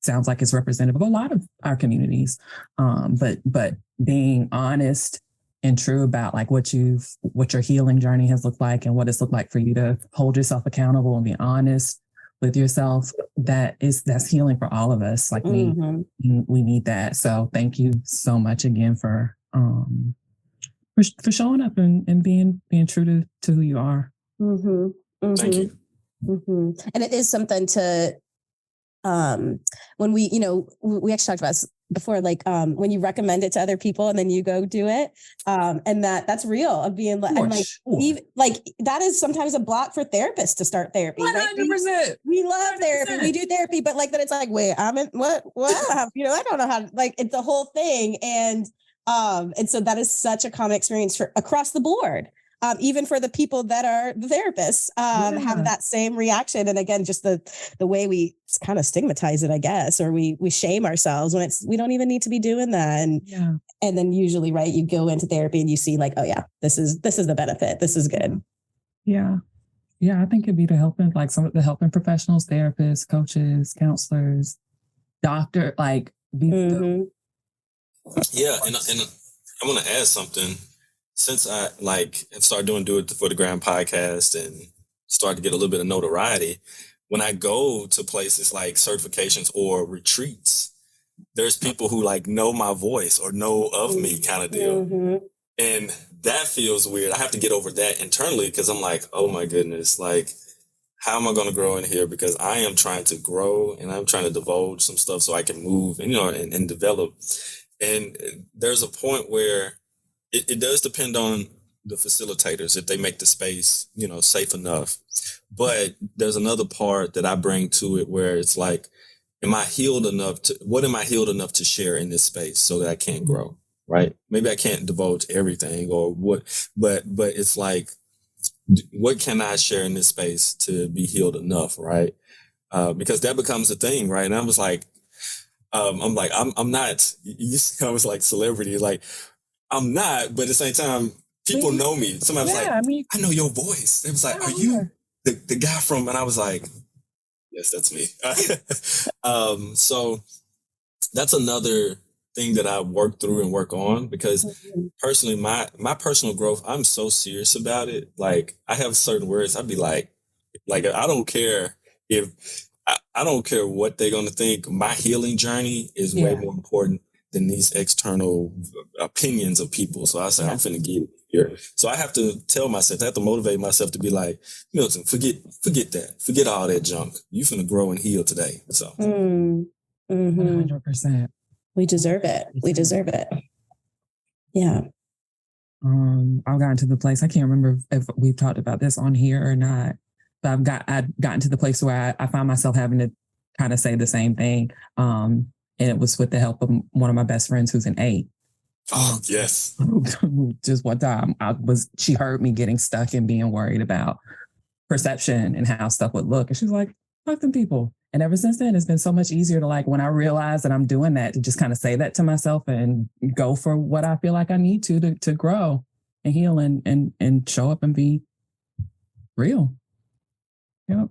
sounds like it's representative of a lot of our communities. But being honest and true about what your healing journey has looked like and what it's looked like for you to hold yourself accountable and be honest with yourself, that's healing for all of us. We need that. So thank you so much again for showing up and being true to who you are. Thank you. And it is something to when we actually talked about this before, when you recommend it to other people and then you go do it, and that's real of being that is sometimes a block for therapists to start therapy. 100%. We love therapy. We do therapy, but then it's wait, I'm in what? I don't know how. It's the whole thing, and so that is such a common experience for across the board. Even for the people that are the therapists, have that same reaction. And again, just the way we kind of stigmatize it, I guess, or we shame ourselves when we don't even need to be doing that. And then usually, right, you go into therapy and you see oh yeah, this is the benefit. This is good. Yeah. Yeah. I think it'd be the helping, some of the helping professionals, therapists, coaches, counselors, doctor, Yeah. And I want to add something. Since I have started doing Do It for the Gram podcast and started to get a little bit of notoriety, when I go to places like certifications or retreats, there's people who know my voice or know of me kind of deal. And that feels weird. I have to get over that internally because I'm oh my goodness, how am I going to grow in here? Because I am trying to grow and I'm trying to divulge some stuff so I can move and, and develop. And there's a point where it does depend on the facilitators, if they make the space, safe enough. But there's another part that I bring to it where it's like, what am I healed enough to share in this space so that I can grow? Right? Maybe I can't divulge everything or what, but it's like, what can I share in this space to be healed enough? Right? Because that becomes a thing, right? And I was like, I'm not, I was like celebrity, like I'm not, but at the same time, people know me. Somebody was like, I know your voice. It was like, are you the guy from, and I was like, yes, that's me. So that's another thing that I work through and work on, because personally, my personal growth, I'm so serious about it. Like I have certain words, I'd be like I don't care if I don't care what they're going to think. My healing journey is way more important than these external opinions of people. So I said, I'm finna get it here. So I have to tell myself, I have to motivate myself to be like, Milton, forget that. Forget all that junk. You finna grow and heal today. So 100%. We deserve it. We deserve it. Yeah. I've gotten to the place, I can't remember if we've talked about this on here or not, but I've gotten to the place where I find myself having to kind of say the same thing. And it was with the help of one of my best friends who's an 8. Oh, yes. Just one time she heard me getting stuck and being worried about perception and how stuff would look. And she's like, fuck them people. And ever since then, it's been so much easier to, like, when I realize that I'm doing that, to just kind of say that to myself and go for what I feel like I need to grow and heal and show up and be real. Yep.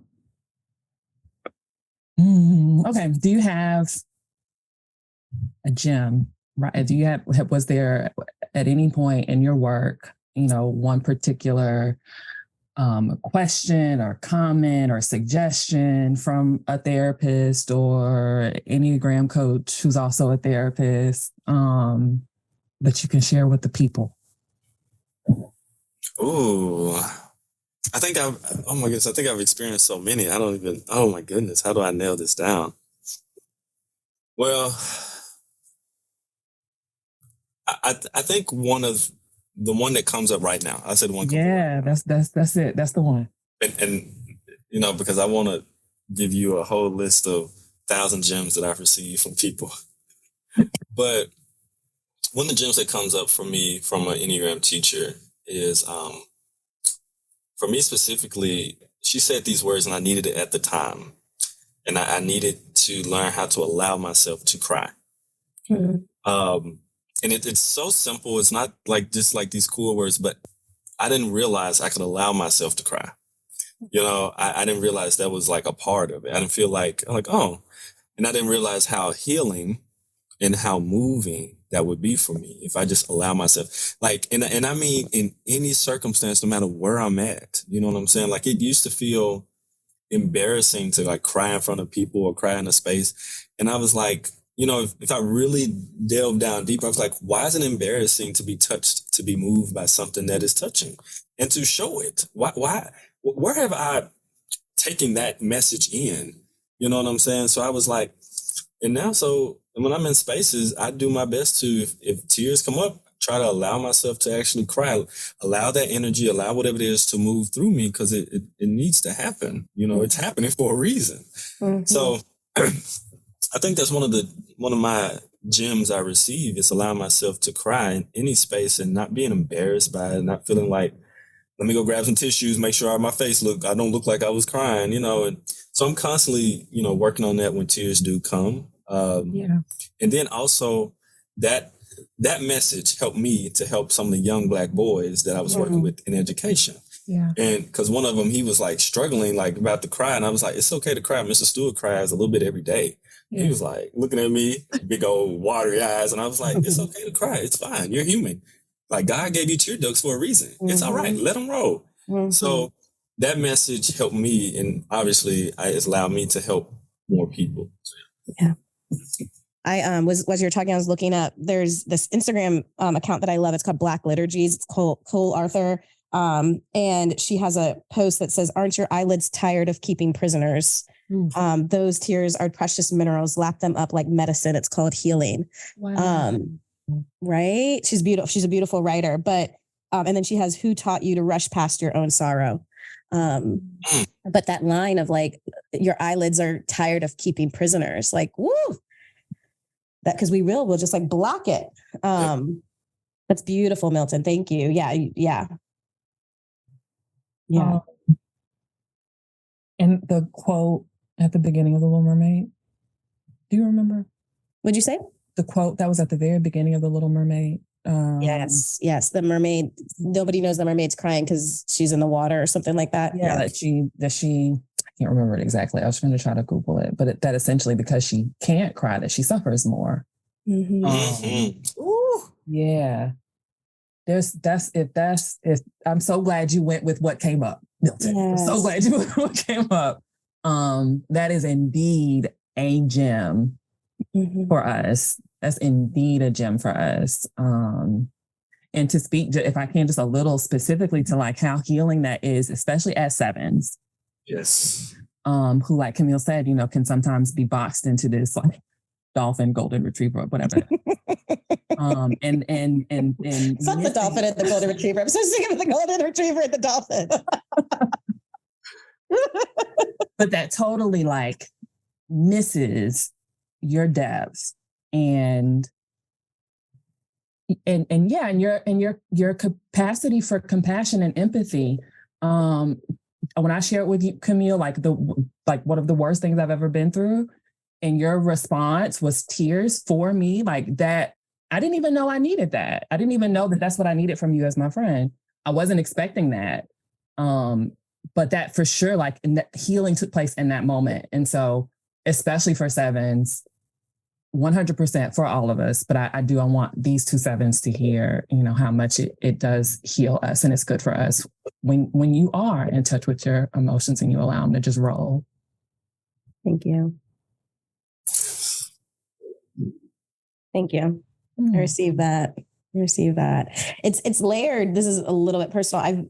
Okay. Do you have a gem, right? Was there at any point in your work, one particular question or comment or suggestion from a therapist or Enneagram coach who's also a therapist, that you can share with the people? Oh, I think I've experienced so many. Oh my goodness, how do I nail this down? Well, I think the one that comes up right now. I said one. Yeah, that's it. That's the one. And because I want to give you a whole list of 1,000 gems that I've received from people. But one of the gems that comes up for me from an Enneagram teacher is, for me specifically, she said these words and I needed it at the time. And I needed to learn how to allow myself to cry. Mm-hmm. And it's so simple. It's not like just like these cool words, but I didn't realize I could allow myself to cry. I didn't realize that was like a part of it. I didn't feel like, oh, and I didn't realize how healing and how moving that would be for me if I just allow myself, like, and I mean, in any circumstance, no matter where I'm at, you know what I'm saying? Like, it used to feel embarrassing to like cry in front of people or cry in a space. And I was like, if I really delve down deep, I was like, why is it embarrassing to be touched, to be moved by something that is touching and to show it? Why, where have I taken that message in? You know what I'm saying? So I was like, and now, so when I'm in spaces, I do my best to, if tears come up, try to allow myself to actually cry, allow that energy, allow whatever it is to move through me, because it needs to happen. It's happening for a reason. Mm-hmm. So I think that's one of my gems I receive, is allowing myself to cry in any space and not being embarrassed by it, not feeling like, let me go grab some tissues, make sure my face I don't look like I was crying, and so I'm constantly, working on that when tears do come. And then also that message helped me to help some of the young Black boys that I was working with in education. Yeah. And because one of them, he was like struggling, like about to cry. And I was like, it's okay to cry. Mr. Stewart cries a little bit every day. Yeah. He was like looking at me, big old watery eyes. And I was like, it's okay to cry. It's fine. You're human. Like, God gave you tear ducts for a reason. Mm-hmm. It's all right. Let them roll. Mm-hmm. So that message helped me. And obviously it's allowed me to help more people. Yeah. I was you're talking, I was looking up, there's this Instagram account that I love. It's called Black Liturgies. It's Cole Arthur. And she has a post that says, aren't your eyelids tired of keeping prisoners? Those tears are precious minerals. Lap them up like medicine. It's called healing. Wow. Right. She's beautiful. She's a beautiful writer, but And then she has, who taught you to rush past your own sorrow? But that line of like, your eyelids are tired of keeping prisoners, like, woo, that, because we'll just like block it. That's beautiful, Milton. Thank you. Yeah. And the quote at the beginning of The Little Mermaid, do you remember? What'd you say? The quote that was at the very beginning of The Little Mermaid. Yes. The mermaid. Nobody knows the mermaid's crying because she's in the water or something like that. Yeah, that she. I can't remember it exactly. I was trying to try to Google it, but that essentially, because she can't cry, that she suffers more. Yeah. If I'm so glad you went with what came up, Milton. Yes. I'm so glad you went with what came up. That is indeed a gem for us. That's indeed a gem for us. And to speak, if I can, just a little specifically to like how healing that is, especially as sevens. Yes. Who, like Camille said, can sometimes be boxed into this like dolphin, golden retriever, whatever. And it's not the dolphin and the golden retriever. I'm so sick of the golden retriever and the dolphin. But that totally like misses your depths and your capacity for compassion and empathy. When I shared with you, Camille, like one of the worst things I've ever been through, and your response was tears for me, like that. I didn't even know I needed that. I didn't even know that that's what I needed from you as my friend. I wasn't expecting that. But that for sure, like, that healing took place in that moment. And so, especially for sevens, 100% for all of us. But I want these two sevens to hear, how much it does heal us, and it's good for us when you are in touch with your emotions and you allow them to just roll. Thank you. Thank you. I receive that. It's layered. This is a little bit personal.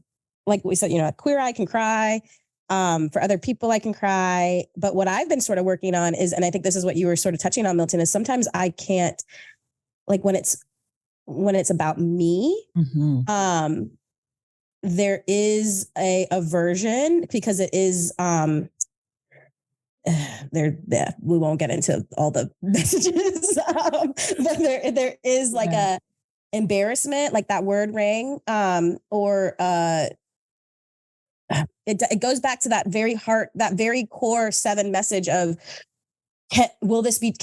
Like we said, a queer eye can cry. For other people, I can cry. But what I've been sort of working on is, and I think this is what you were sort of touching on, Milton, is sometimes I can't, like when it's about me, there is a aversion because it is, we won't get into all the messages, but there is like a embarrassment, like that word rang, or it goes back to that very heart, that very core seven message of, can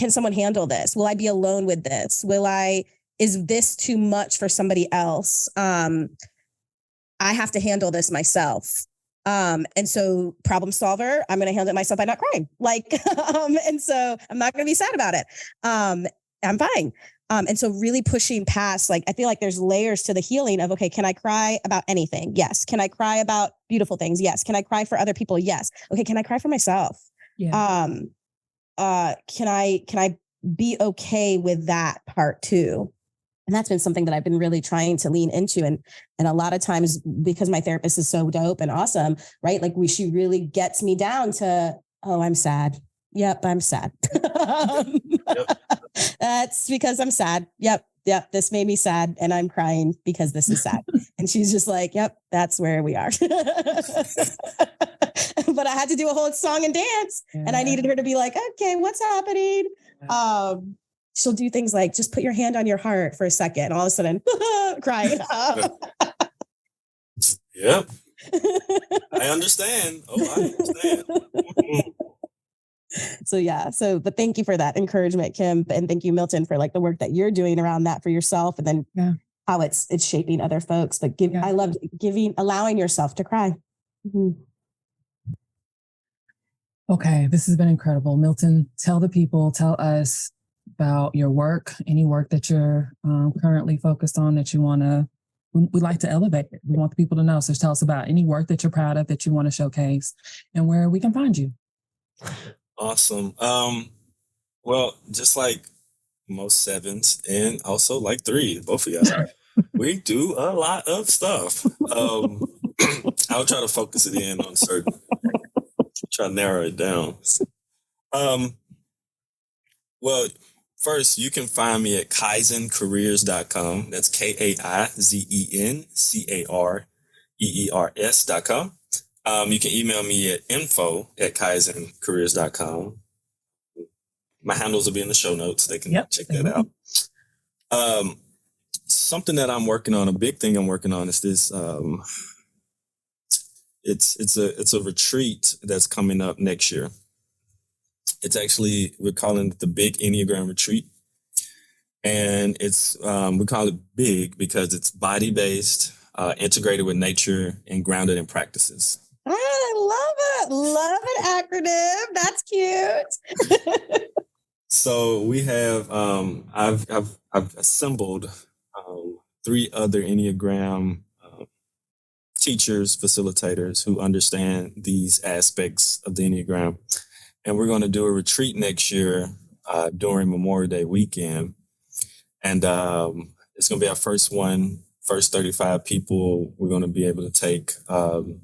someone handle this? Will I be alone with this? Is this too much for somebody else? I have to handle this myself. And so problem solver, I'm going to handle it myself by not crying. And so I'm not going to be sad about it. I'm fine. And so really pushing past, like, I feel like there's layers to the healing of, okay, can I cry about anything? Yes. Can I cry about beautiful things? Yes. Can I cry for other people? Yes. Okay. Can I cry for myself? Yeah. Can I be okay with that part too? And that's been something that I've been really trying to lean into. And a lot of times, because my therapist is so dope and awesome, right? Like she really gets me down to, oh, I'm sad. Yep, I'm sad. That's because I'm sad. Yep. This made me sad and I'm crying because this is sad. And she's just like, yep, that's where we are. But I had to do a whole song and dance. And I needed her to be like, okay, what's happening? She'll do things like, just put your hand on your heart for a second. And all of a sudden, crying. Yep. I understand. Oh, I understand. But thank you for that encouragement, Kim. And thank you, Milton, for like the work that you're doing around that for yourself, and then how it's shaping other folks. But I love allowing yourself to cry. Okay. This has been incredible. Milton, tell us about your work, any work that you're currently focused on that you want to, we'd like to elevate it. We want the people to know. So tell us about any work that you're proud of that you want to showcase and where we can find you. Awesome. Well, just like most sevens and also like three, both of y'all, we do a lot of stuff. I'll try to focus it in on certain, try to narrow it down. Well, First, you can find me at kaizencareers.com. That's KAIZENCAREERS.com. You can email me at info@kaizencareers.com. My handles will be in the show notes. They can check that out. Something that I'm working on, a big thing I'm working on is this. It's a retreat that's coming up next year. It's actually, we're calling it the Big Enneagram Retreat. And it's we call it big because it's body-based, integrated with nature, and grounded in practices. I love it. Love an acronym. That's cute. So we have I've assembled 3 other Enneagram teachers, facilitators who understand these aspects of the Enneagram. And we're going to do a retreat next year during Memorial Day weekend. And it's going to be our first 35 people we're going to be able to take. And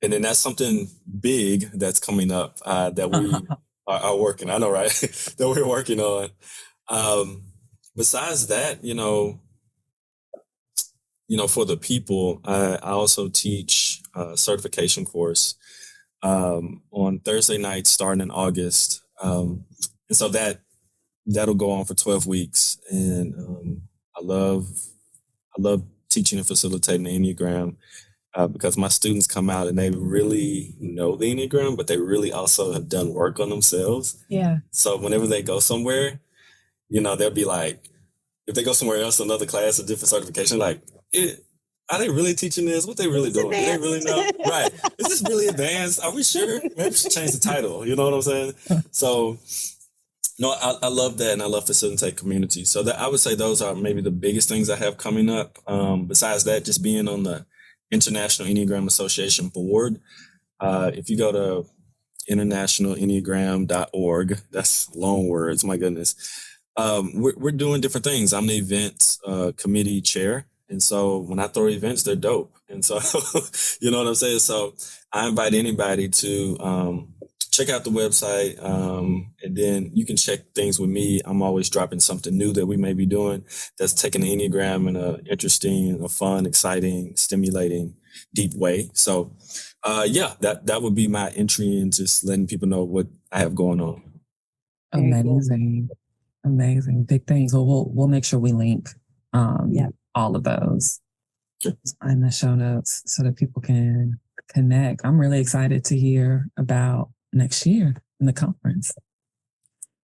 then that's something big that's coming up that we are working. I know, right? That we're working on. Besides that, for the people, I also teach a certification course on Thursday nights starting in August. And so that'll go on for 12 weeks. And I love teaching and facilitating the Enneagram because my students come out and they really know the Enneagram, but they really also have done work on themselves. Yeah. So whenever they go somewhere, they'll be like, if they go somewhere else, another class, a different certification, like, are they really teaching this? What they really doing? Do they really know? Right. Is this really advanced? Are we sure? Maybe we should change the title. You know what I'm saying? So, no, I love that. And I love facilitate community. So that I would say those are maybe the biggest things I have coming up. Besides that, just being on the International Enneagram Association board. If you go to internationalenneagram.org, that's long words, my goodness. We're doing different things. I'm the events committee chair. And so when I throw events, they're dope. And so, you know what I'm saying? So I invite anybody to check out the website. And then you can check things with me. I'm always dropping something new that we may be doing that's taking the Enneagram in an interesting, a fun, exciting, stimulating, deep way. So that would be my entry in just letting people know what I have going on. Amazing. Amazing. Big things. Well, we'll make sure we link all of those in the show notes so that people can connect. I'm really excited to hear about next year in the conference.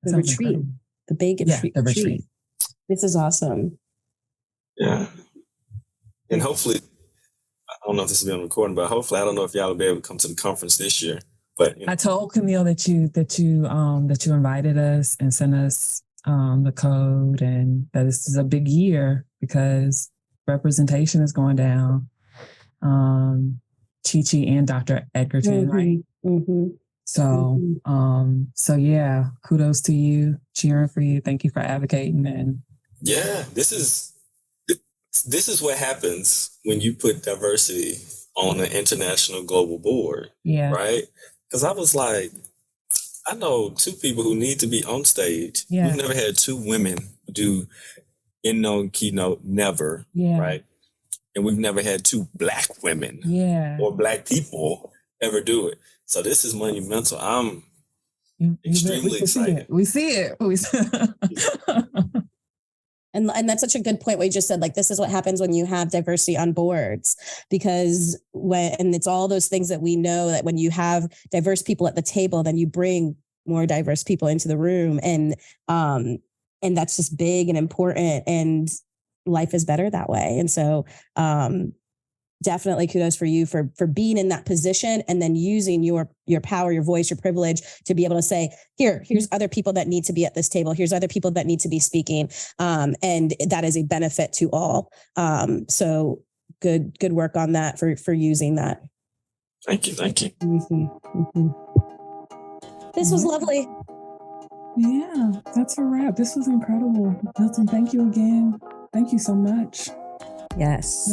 The retreat. The big retreat. This is awesome. Yeah. And hopefully, I don't know if this will be on recording, but hopefully, I don't know if y'all will be able to come to the conference this year. But I told Camille that you invited us and sent us the code, and that this is a big year because representation is going down. Chi-Chi and Dr. Edgerton, right? Mm-hmm. So yeah, kudos to you, cheering for you. Thank you for advocating. And yeah, this is what happens when you put diversity on an international global board. Yeah. Right? Because I was like, I know 2 people who need to be on stage. Yeah. We've never had 2 women do in-known keynote, never. Yeah. Right? And we've never had 2 Black women or Black people ever do it. So this is monumental. I'm extremely excited. We see it. And that's such a good point what you just said. Like, this is what happens when you have diversity on boards, because and it's all those things that we know that when you have diverse people at the table, then you bring more diverse people into the room. And that's just big and important, and life is better that way. And so, definitely kudos for you for being in that position and then using your power, your voice, your privilege to be able to say, here's other people that need to be at this table. Here's other people that need to be speaking. And that is a benefit to all. So good work on that for using that. Thank you. Mm-hmm. Mm-hmm. This was lovely. Yeah, that's a wrap. This was incredible. Milton, thank you again. Thank you so much. Yes.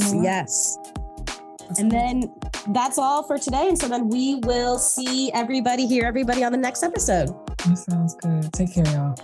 And then that's all for today. And so then we will hear everybody on the next episode. That sounds good. Take care, y'all.